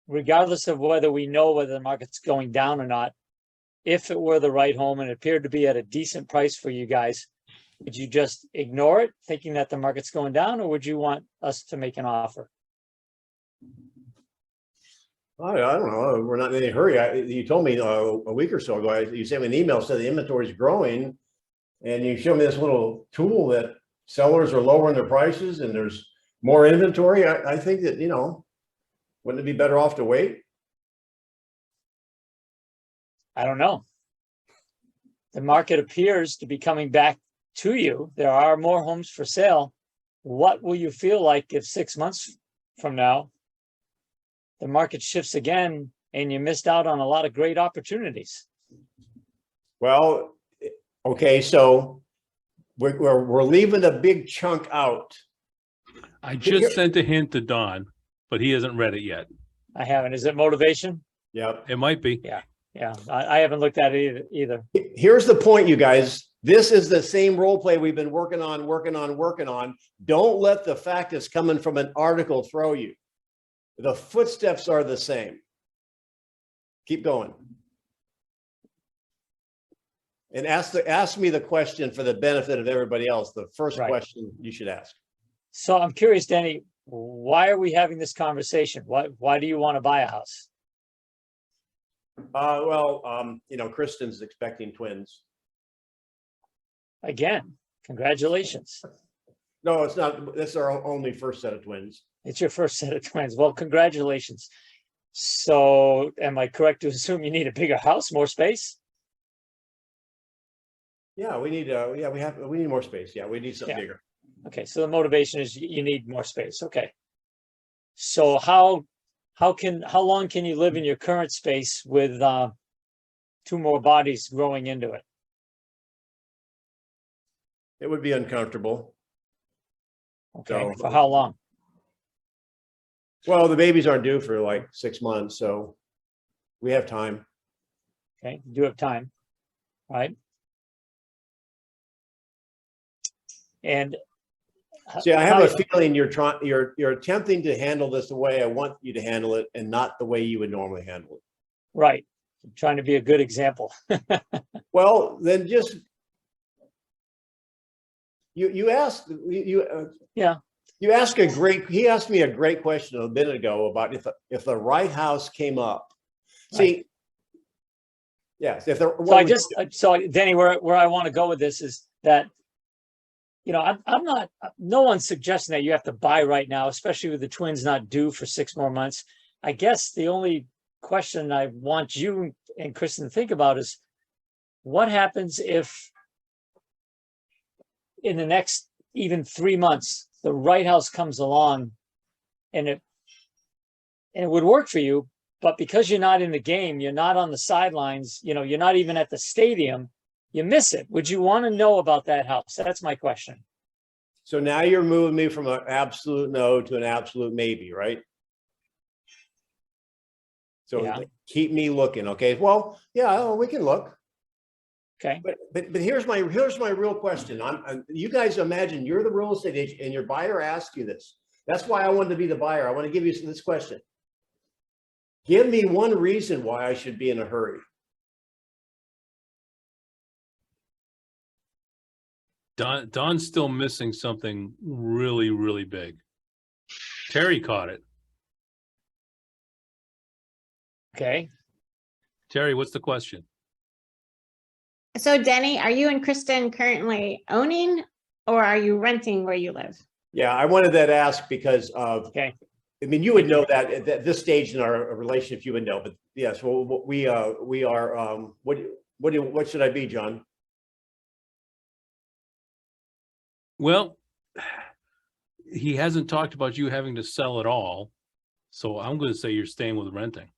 regardless of whether we know whether the market's going down or not, if it were the right home and it appeared to be at a decent price for you guys, would you just ignore it, thinking that the market's going down, or would you want us to make an offer? I don't know. We're not in any hurry. You told me a week or so ago, you sent me an email, said the inventory is growing. And you showed me this little tool that sellers are lowering their prices and there's more inventory. I think that, wouldn't it be better off to wait? I don't know. The market appears to be coming back to you. There are more homes for sale. What will you feel like if 6 months from now, the market shifts again and you missed out on a lot of great opportunities? Well, okay, so we're leaving a big chunk out. I just sent a hint to Don, but he hasn't read it yet. I haven't. Is it motivation? Yep. It might be. Yeah, I haven't looked at it either. Here's the point, you guys. This is the same role play we've been working on. Don't let the fact that's coming from an article throw you. The footsteps are the same. Keep going. And ask me the question for the benefit of everybody else. The first question you should ask. So I'm curious, Denny, why are we having this conversation? Why do you want to buy a house? Kristen's expecting twins. Again, congratulations. No, it's not. That's our only first set of twins. It's your first set of twins. Well, congratulations. So am I correct to assume you need a bigger house, more space? Yeah, we need we need more space. Yeah, we need something bigger. Okay, so the motivation is you need more space. Okay. So how long can you live in your current space with 2 more bodies growing into it? It would be uncomfortable. Okay, for how long? Well, the babies aren't due for like 6 months, so we have time. Okay, you do have time, right? And see, I have a feeling you're attempting to handle this the way I want you to handle it and not the way you would normally handle it. Right. I'm trying to be a good example. Well, then just you asked he asked me a great question a minute ago about if the right house came up. See, yes, if there so Denny, where I want to go with this is that, I'm not, no one's suggesting that you have to buy right now, especially with the twins not due for 6 more months. I guess the only question I want you and Kristen to think about is what happens if in the next even 3 months, the right house comes along and it would work for you, but because you're not in the game, you're not on the sidelines, you're not even at the stadium, you miss it. Would you want to know about that house? That's my question. So now you're moving me from an absolute no to an absolute maybe, right? So keep me looking, okay? Well, we can look. Okay. But here's my real question. You guys imagine you're the real estate agent and your buyer asks you this. That's why I wanted to be the buyer. I want to give you this question. Give me one reason why I should be in a hurry. Don's still missing something really, really big. Terry caught it. Okay. Terry, what's the question? So Denny, are you and Kristen currently owning or are you renting where you live? Yeah, I wanted that asked because of, you would know that at this stage in our relationship, you would know, but yes, well, we are, what should I be, John? Well, he hasn't talked about you having to sell at all. So I'm going to say you're staying with renting.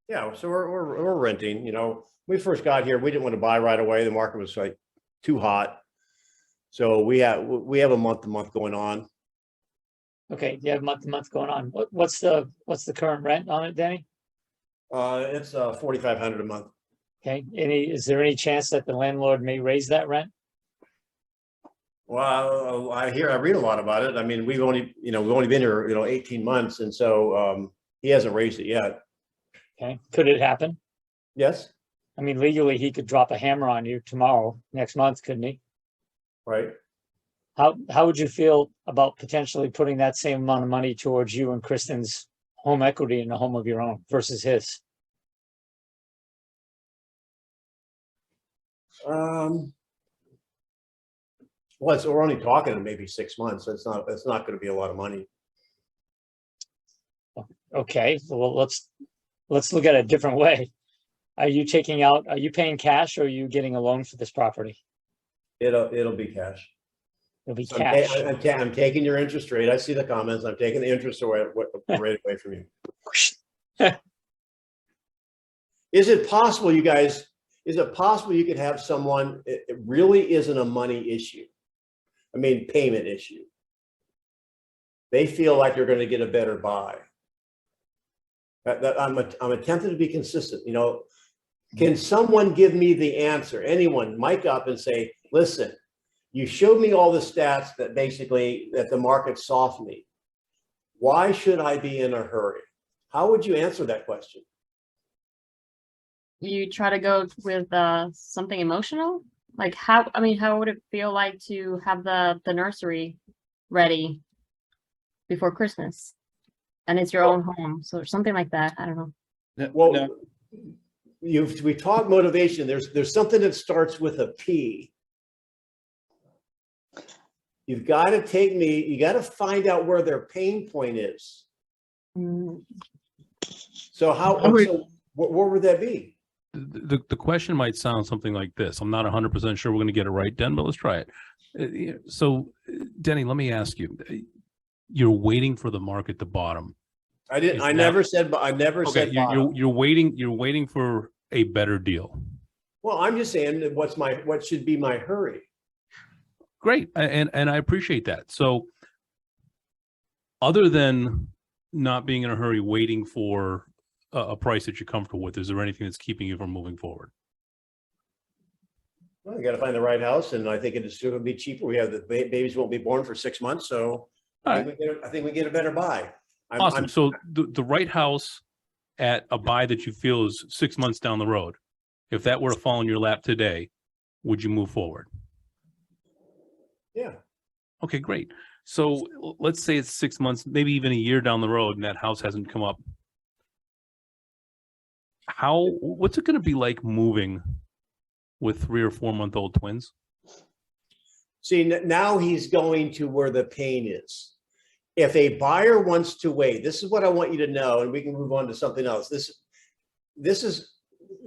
Yeah, so we're renting. When we first got here, we didn't want to buy right away. The market was like too hot. So we have a month-to-month going on. Okay, you have month-to-month going on. What's the current rent on it, Denny? It's $4,500 a month. Okay. Is there any chance that the landlord may raise that rent? Well, I read a lot about it. I mean, we've only been here, 18 months. And so he hasn't raised it yet. Okay, could it happen? Yes, I mean, legally, he could drop a hammer on you tomorrow, next month, couldn't he? right. How would you feel about potentially putting that same amount of money towards you and Kristen's home equity in a home of your own versus his? Well, we're only talking maybe 6 months. It's not going to be a lot of money. Okay, well, let's look at it a different way. Are you paying cash or are you getting a loan for this property? It'll be cash. It'll be So cash. I'm taking your interest rate. I see the comments. I'm taking the interest rate away from you. Is it possible, you guys? Is it possible you could have someone? It really isn't a money issue. I mean, payment issue. They feel like they're going to get a better buy. I'm attempting to be consistent. Can someone give me the answer? Anyone, mic up and say, listen, you showed me all the stats that basically that the market softened me. Why should I be in a hurry? How would you answer that question? You try to go with something emotional, like how would it feel like to have the nursery ready before Christmas, and it's your own home, so something like that. I don't know. Well, we talk motivation. There's something that starts with a P. You've got to you got to find out where their pain point is. So what would that be? The question might sound something like this. I'm not 100% sure we're going to get it right, Den, but let's try it. So, Denny, let me ask you. You're waiting for the market to bottom. I didn't. I never said said bottom. You're waiting for a better deal. Well, I'm just saying that what should be my hurry. Great, and I appreciate that. So, other than not being in a hurry, waiting for a price that you're comfortable with, is there anything that's keeping you from moving forward? Well, you got to find the right house, and I think it is going to be cheaper. We have the babies won't be born for 6 months, so I think we get a better buy. Awesome. So the right house at a buy that you feel is 6 months down the road, if that were to fall in your lap today, would you move forward? Yeah. Okay, great. So let's say it's 6 months, maybe even a year down the road, and that house hasn't come up. What's it going to be like moving with 3 or 4 month old twins? See, now he's going to where the pain is. If a buyer wants to wait, this is what I want you to know, and we can move on to something else. This is,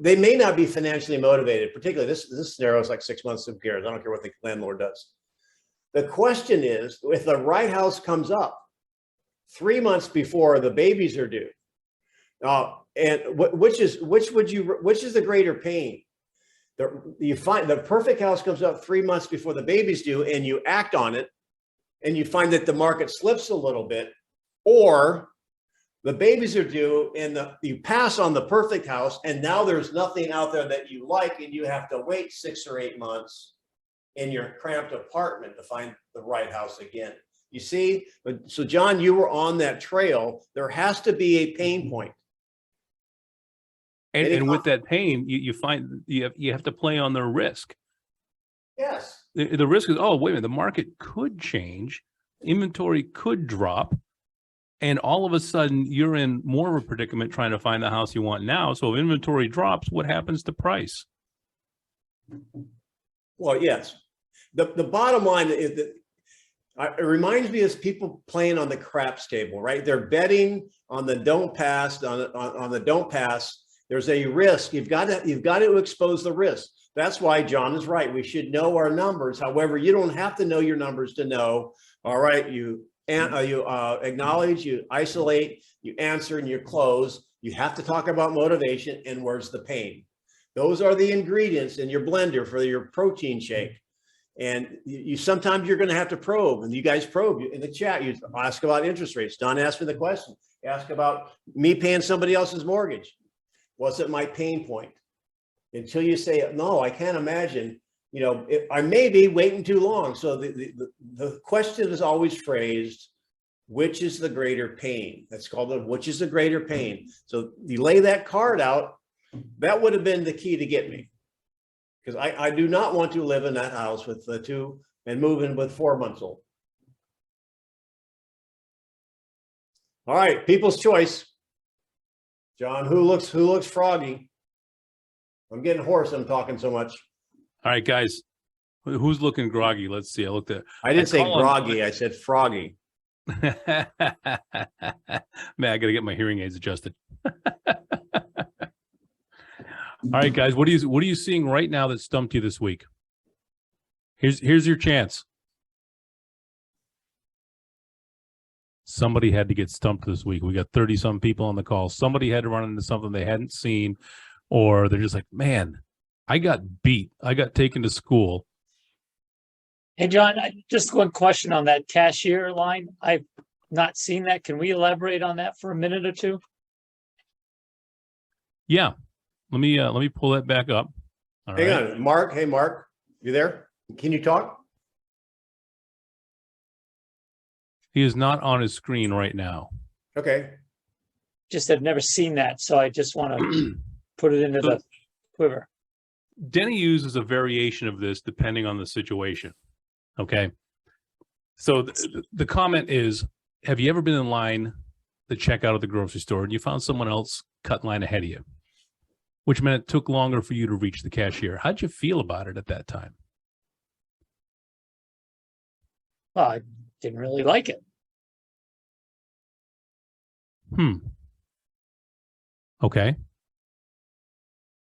they may not be financially motivated, particularly this scenario is like 6 months, who cares? I don't care what the landlord does. The question is, if the right house comes up 3 months before the babies are due, and which is the greater pain? You find the perfect house comes up 3 months before the baby's due, and you act on it, and you find that the market slips a little bit, or the babies are due and you pass on the perfect house, and now there's nothing out there that you like, and you have to wait 6 or 8 months in your cramped apartment to find the right house again. You see, so John, you were on that trail. There has to be a pain point. And with that pain, you find you have to play on the risk. Yes. The risk is, oh, wait a minute, the market could change, inventory could drop, and all of a sudden you're in more of a predicament trying to find the house you want now. So if inventory drops, what happens to price? Well, yes. The bottom line is that it reminds me of people playing on the craps table, right? They're betting on the don't pass, on the don't pass. There's a risk. You've got to expose the risk. That's why John is right. We should know our numbers. However, you don't have to know your numbers to know. All right, you acknowledge, you isolate, you answer, and you close. You have to talk about motivation and where's the pain. Those are the ingredients in your blender for your protein shake. And you sometimes you're going to have to probe, and you guys probe in the chat. You ask about interest rates. Don asked me the question. Ask about me paying somebody else's mortgage. Was it my pain point? Until you say, no, I can't imagine I may be waiting too long. So the question is always phrased, which is the greater pain? That's called which is the greater pain? So you lay that card out, that would have been the key to get me. Because I do not want to live in that house with the 2 and move in with 4 months old. All right, people's choice. John, who looks froggy? I'm getting hoarse. I'm talking so much. All right, guys, who's looking groggy? Let's see. I looked at. I didn't say call him- groggy. I said froggy. Man, I gotta get my hearing aids adjusted. All right, guys, what are you seeing right now that stumped you this week? Here's your chance. Somebody had to get stumped this week. We got 30-some people on the call. Somebody had to run into something they hadn't seen, or they're just like, man, I got beat. I got taken to school. Hey, John, just one question on that cashier line. I've not seen that. Can we elaborate on that for a minute or two? Yeah. Let me pull that back up. All Hang right. on, Mark. Hey, Mark, you there? Can you talk? He is not on his screen right now. Okay. Just have never seen that, so I just want to put it into the quiver. Denny uses a variation of this depending on the situation. Okay. So the comment is, have you ever been in line to check out at the grocery store and you found someone else cut in line ahead of you, which meant it took longer for you to reach the cashier? How'd you feel about it at that time? Well, I didn't really like it. Okay.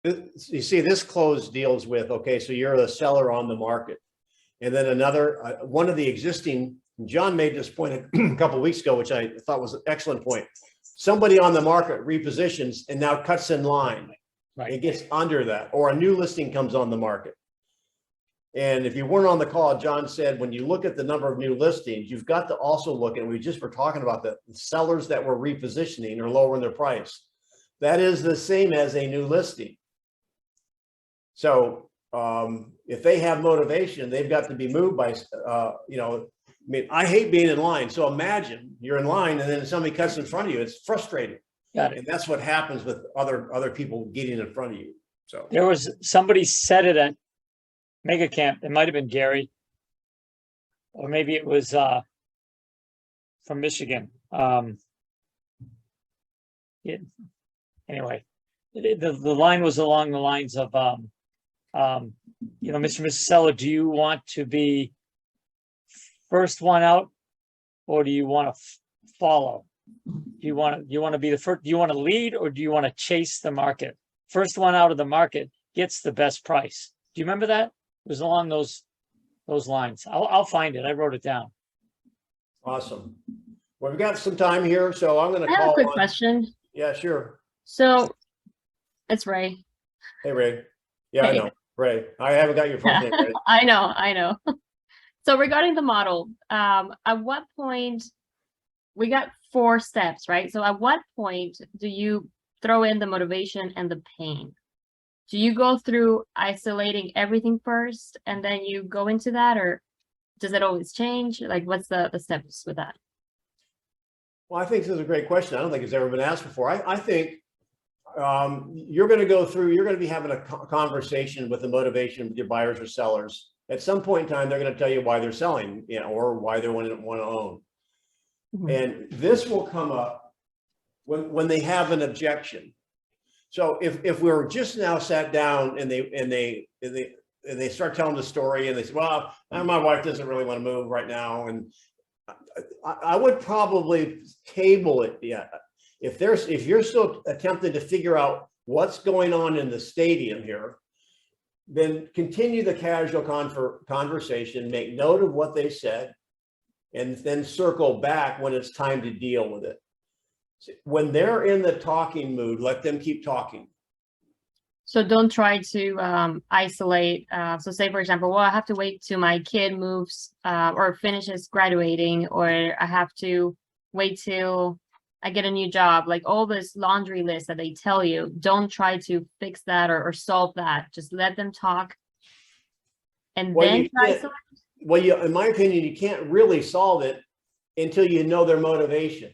You see, this close deals with, okay, so you're the seller on the market. And then another, one of the existing, John made this point a couple of weeks ago, which I thought was an excellent point. Somebody on the market repositions and now cuts in line. Right. It gets under that, or a new listing comes on the market. And if you weren't on the call, John said, when you look at the number of new listings, you've got to also look, and we just were talking about the sellers that were repositioning or lowering their price. That is the same as a new listing. So if they have motivation, they've got to be moved by, I mean, I hate being in line. So imagine you're in line and then somebody cuts in front of you. It's frustrating. Got it. And that's what happens with other people getting in front of you. So There was somebody said it at Mega Camp. It might have been Gary, or maybe it was from Michigan. Anyway, the line was along the lines of, Mr. and Mrs. Seller, do you want to be first one out, or do you want to follow? Do you want to be the first? Do you want to lead, or do you want to chase the market? First one out of the market gets the best price. Do you remember that? It was along those lines. I'll find it. I wrote it down. awesome. Well, we've got some time here, so I'm going to I have a call quick on. question. Yeah, sure. So it's Ray. Hey, Ray. Yeah, I Hey. know. Ray, I haven't got your phone name, Ray. I know. So regarding the model, at what point, we got 4 steps, right? So at what point do you throw in the motivation and the pain? Do you go through isolating everything first and then you go into that, or does it always change? Like, what's the steps with that? Well, I think this is a great question. I don't think it's ever been asked before. I think you're going to go through, you're going to be having a conversation with the motivation with your buyers or sellers. At some point in time, they're going to tell you why they're selling, or why they want to own. Mhm. And this will come up when they have an objection. So if we're just now sat down and they start telling the story and they say, well, my wife doesn't really want to move right now, and I would probably table it. Yeah, if you're still attempting to figure out what's going on in the stadium here, then continue the casual conversation, make note of what they said, and then circle back when it's time to deal with it. When they're in the talking mood, let them keep talking. So don't try to isolate. So say, for example, well, I have to wait till my kid moves or finishes graduating, or I have to wait till I get a new job. Like all this laundry list that they tell you, don't try to fix that or solve that. Just let them talk. and Well, then you try can't- so Well, in my opinion, you can't really solve it until you know their motivation.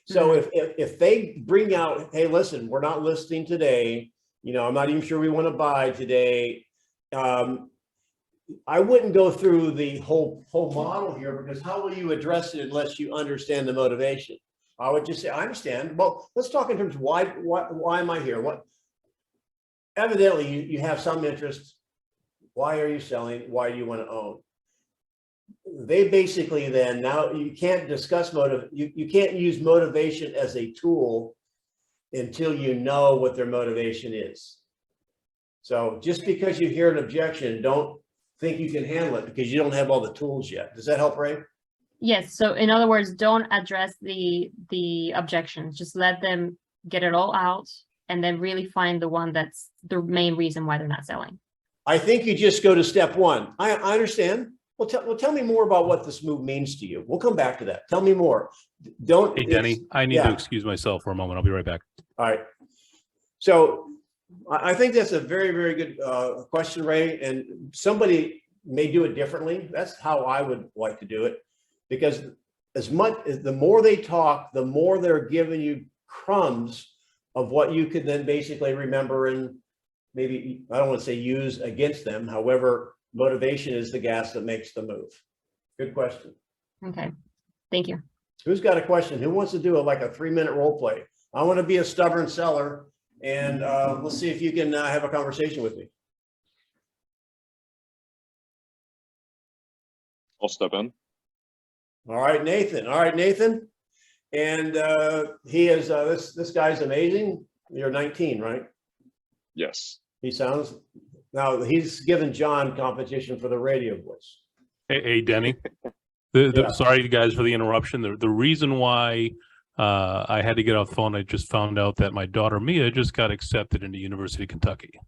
So if they bring out, hey, listen, we're not listing today, I'm not even sure we want to buy today. I wouldn't go through the whole model here, because how will you address it unless you understand the motivation? I would just say, I understand. Well, let's talk in terms of why am I here? Evidently you have some interest. Why are you selling? Why do you want to own? They basically then, now you can't discuss you can't use motivation as a tool until you know what their motivation is. So just because you hear an objection, don't think you can handle it because you don't have all the tools yet. Does that help, Ray? yes, so in other words, don't address the objections, just let them get it all out and then really find the one that's the main reason why they're not selling. I think you just go to step one. I understand. Well, tell me more about what this move means to you. We'll come back to that. Tell me more. Don't. Hey, Denny, I need to excuse myself for a moment. I'll be right back. All right. So I think that's a very, very good question, Ray. And somebody may do it differently. That's how I would like to do it, because the more they talk, the more they're giving you crumbs of what you could then basically remember and maybe, I don't want to say use against them. However, motivation is the gas that makes the move. Good question. Okay, thank you. Who's got a question? Who wants to do like a 3-minute role play? I want to be a stubborn seller, and let's see if you can have a conversation with me. I'll step in. All right, Nathan. All right, Nathan. And he is, this guy's amazing. You're 19, right? Yes. He sounds, now he's given John competition for the radio voice. Hey, Denny. Yeah. Sorry, guys, for the interruption. The reason why I had to get off the phone, I just found out that my daughter Mia just got accepted into University of Kentucky.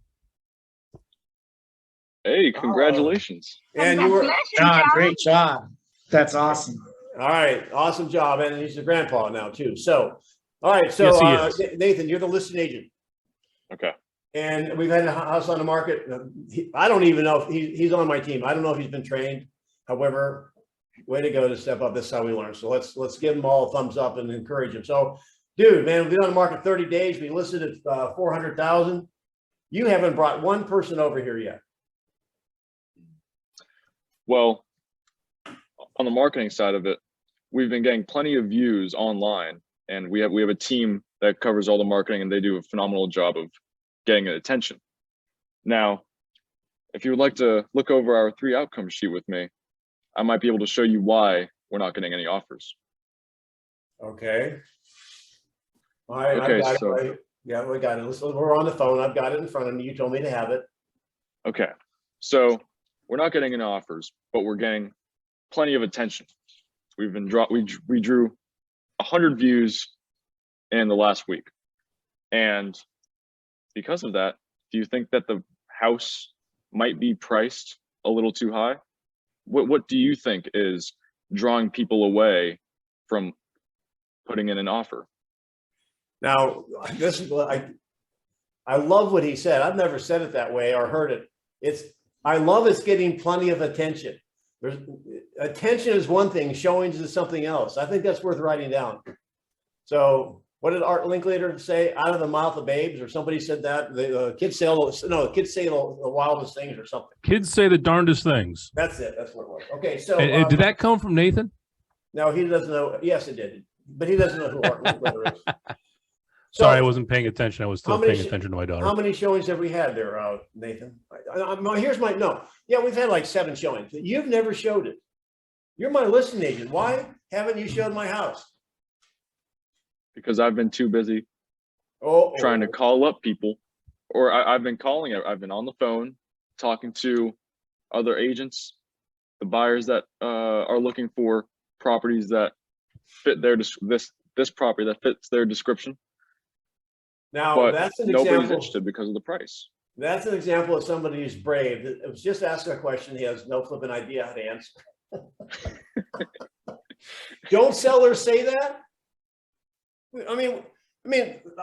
Hey, congratulations. And you were, John, great job. That's awesome. all right, awesome job. And he's a grandpa now too. So, all right. So Yes, he Nathan, you're the listing agent. Okay. And we've had a house on the market. I don't even know if he's on my team. I don't know if he's been trained. However, way to go to step up. This is how we learn. So let's give them all a thumbs up and encourage them. So, dude, man, we've been on the market 30 days. We listed at 400,000. You haven't brought one person over here yet. Well, on the marketing side of it, we've been getting plenty of views online, and we have a team that covers all the marketing, and they do a phenomenal job of getting attention. Now, if you would like to look over our 3 outcome sheet with me, I might be able to show you why we're not getting any offers. Okay. All right. Okay, I've got so- it. Right. Yeah, we got it. Listen, we're on the phone. I've got it in front of me. You told me to have it. Okay, so we're not getting any offers, but we're getting plenty of attention. We drew 100 views in the last week, and because of that, do you think that the house might be priced a little too high? What do you think is drawing people away from putting in an offer? Now, this is what I love what he said. I've never said it that way or heard it. I love it's getting plenty of attention. Attention is one thing, showings is something else. I think that's worth writing down. So what did Art Linklater say? Out of the mouth of babes, or somebody said that the kids say the wildest things or something. Kids say the darndest things. That's it. That's what it was. Okay, so And did that come from Nathan? no, he doesn't know. Yes, it did, but he doesn't know who Art Linklater is. So, Sorry, I wasn't paying attention. I was still how many paying attention to my daughter. how many showings have we had there, Nathan? Here's my no. Yeah, we've had like 7 showings. You've never showed it. You're my listing agent. Why haven't you showed my house? Because I've been too busy Oh, trying to call up people, or I've been calling it. I've been on the phone talking to other agents, the buyers that are looking for properties that fit their this property that fits their description. now But that's an nobody's example. interested because of the price. That's an example of somebody who's brave. It was just asking a question. He has no flipping idea how to answer. Don't sellers say that? I mean,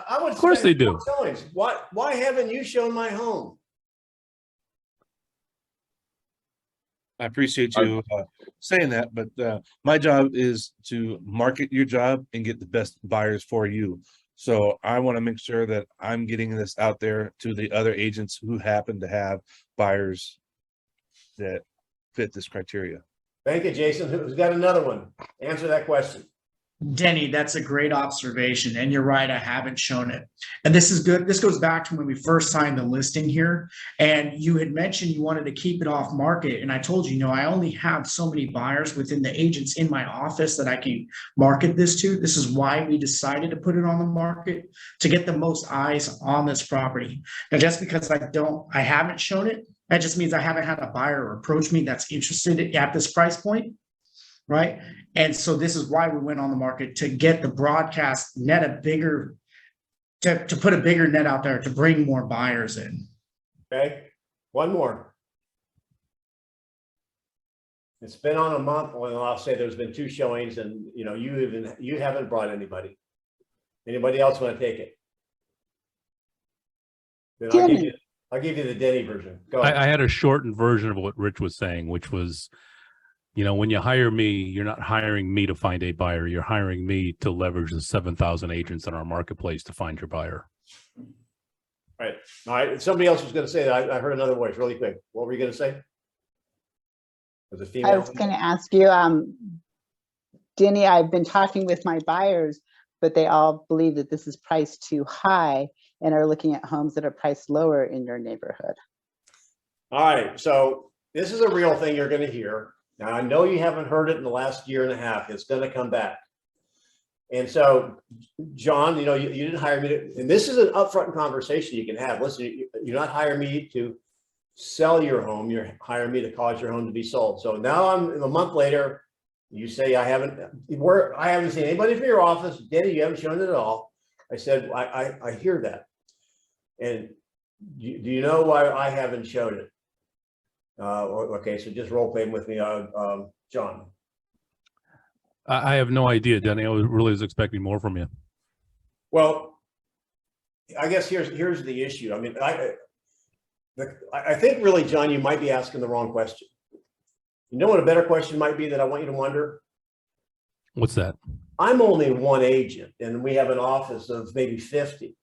I would. Of course say, they do. Showings. Why haven't you shown my home? I appreciate you saying that, but my job is to market your job and get the best buyers for you. So I want to make sure that I'm getting this out there to the other agents who happen to have buyers that fit this criteria. Thank you, Jason. Who's got another one? Answer that question. Denny, that's a great observation. And you're right, I haven't shown it. And this is good. This goes back to when we first signed the listing here. And you had mentioned you wanted to keep it off market. And I told you, I only have so many buyers within the agents in my office that I can market this to. This is why we decided to put it on the market, to get the most eyes on this property. Now, just because I haven't shown it, that just means I haven't had a buyer approach me that's interested at this price point. Right. And so this is why we went on the market, to get the broadcast net a bigger, to put a bigger net out there to bring more buyers in. Okay. One more. It's been on a month. Well, I'll say there's been 2 showings, and you haven't brought anybody. Anybody else want to take it? Then I'll give you the Denny version. Go ahead. I had a shortened version of what Rich was saying, which was, when you hire me, you're not hiring me to find a buyer. You're hiring me to leverage the 7,000 agents in our marketplace to find your buyer. All right. Somebody else was going to say that. I heard another voice really quick. What were you going to say? Was it female? I was going to ask you, Denny, I've been talking with my buyers, but they all believe that this is priced too high and are looking at homes that are priced lower in your neighborhood. All right. So this is a real thing you're going to hear. Now, I know you haven't heard it in the last year and a half. It's going to come back. And so, John, you didn't hire me to, and this is an upfront conversation you can have. Listen, you're not hiring me to sell your home. You're hiring me to cause your home to be sold. So now a month later, you say, I haven't seen anybody from your office. Denny, you haven't shown it at all. I said, I hear that. And do you know why I haven't showed it? Okay, so just role playing with me, John. I have no idea, Denny. I was expecting more from you. Well, I guess here's the issue. I mean, I think really, John, you might be asking the wrong question. You know what a better question might be that I want you to wonder? What's that? I'm only one agent, and we have an office of maybe 50.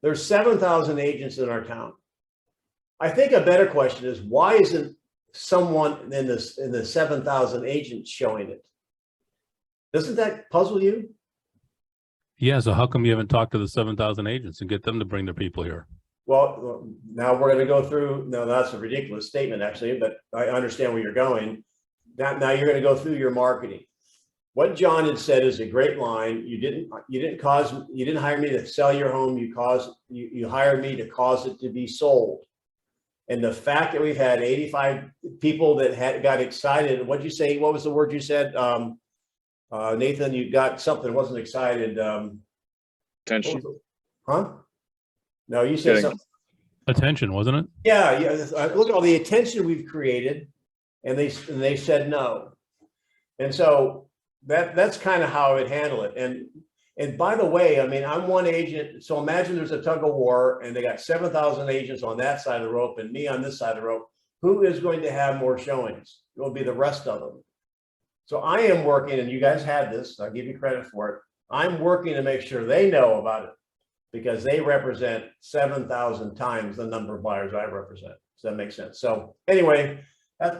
There's 7,000 agents in our town. I think a better question is, why isn't someone in the 7,000 agents showing it? Doesn't that puzzle you? Yeah, so how come you haven't talked to the 7,000 agents and get them to bring their people here? Well, now we're going to go through. No, that's a ridiculous statement, actually, but I understand where you're going. Now you're going to go through your marketing. What John had said is a great line. You didn't hire me to sell your home. You hired me to cause it to be sold. And the fact that we've had 85 people that got excited. What'd you say? What was the word you said? Nathan, you got something, wasn't excited. Attention. Huh? No, you said something. Attention, wasn't it? Yeah. Look at all the attention we've created, and they said no. And so that's kind of how I would handle it. And by the way, I mean, I'm one agent. So imagine there's a tug of war and they got 7,000 agents on that side of the rope and me on this side of the rope. Who is going to have more showings? It will be the rest of them. So I am working, and you guys had this, I'll give you credit for it. I'm working to make sure they know about it because they represent 7,000 times the number of buyers I represent. Does that make sense? So anyway,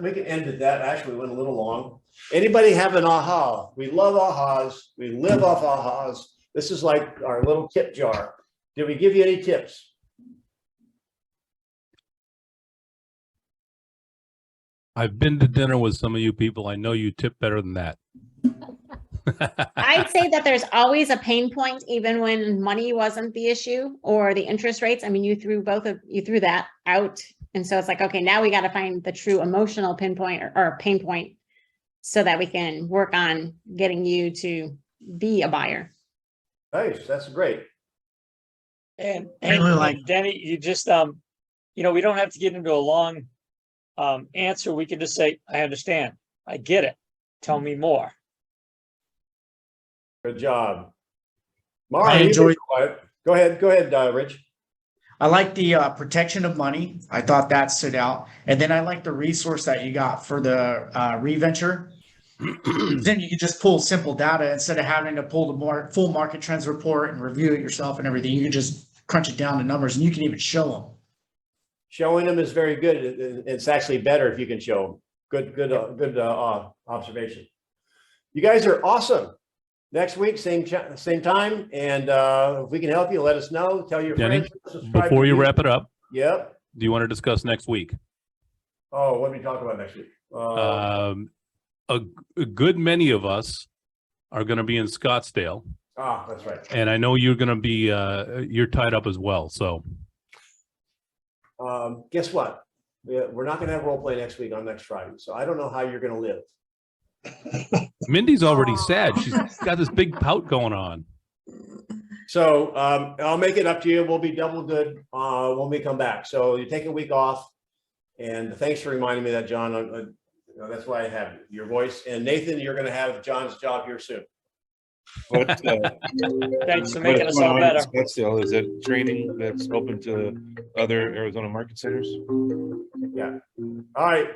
we can end at that. Actually, we went a little long. Anybody have an aha? We love ahas. We live off ahas. This is like our little tip jar. Did we give you any tips? I've been to dinner with some of you people. I know you tip better than that. I'd say that there's always a pain point, even when money wasn't the issue or the interest rates. I mean, you threw that out. And so it's like, okay, now we got to find the true emotional pinpoint or pain point so that we can work on getting you to be a buyer. Nice. That's great. And Like- Denny, you just, we don't have to get into a long answer. We can just say, I understand. I get it. Tell me more. Good job. Mara, I enjoyed- Go ahead, Rich. I like the protection of money. I thought that stood out. And then I like the resource that you got for the reventure. Then you can just pull simple data instead of having to pull the full market trends report and review it yourself and everything. You can just crunch it down to numbers and you can even show them. Showing them is very good. It's actually better if you can show them. Good observation. You guys are awesome. Next week, same time. And if we can help you, let us know. Tell your Denny, friends. Subscribe before to you me. wrap it up, Yep. do you want to discuss next week? Oh, what are we talking about next week? A good many of us are going to be in Scottsdale, That's right. and I know you're going to be you're tied up as well. So Guess what? We're not going to have role play next week on next Friday. So I don't know how you're going to live. Mindy's already sad. She's got this big pout going on. So I'll make it up to you. We'll be double good when we come back. So you take a week off. And thanks for reminding me of that, John. That's why I have your voice. And Nathan, you're going to have John's job here soon. What, Thanks for making us all better. Scottsdale, is it training that's open to other Arizona market centers? Yeah. All right.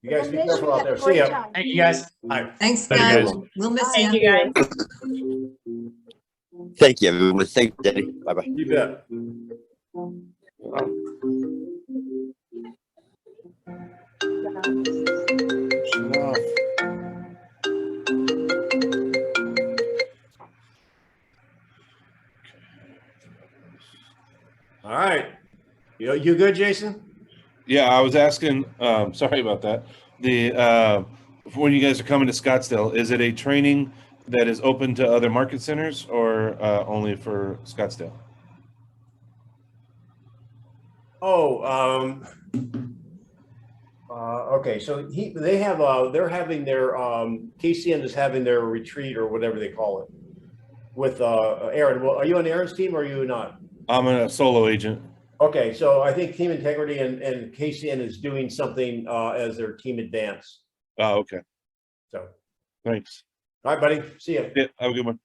You guys be Well, careful out have a there. See great ya. time. Thank you guys. Bye. Thanks, Thank you, guys. guys. We'll miss Thank you. you guys. Thank you, everyone. Thank you, Denny. Bye-bye. You bet. All right. You good, Jason? Yeah, I was asking, sorry about that. When you guys are coming to Scottsdale, is it a training that is open to other market centers or only for Scottsdale? Okay. So they're having their KCN is having their retreat or whatever they call it with Aaron. Well, are you on Aaron's team or are you not? I'm a solo agent. Okay, so I think Team Integrity and KCN is doing something as their team advance. Oh, okay. So, Thanks. all right, buddy. See ya. Yeah, have a good one.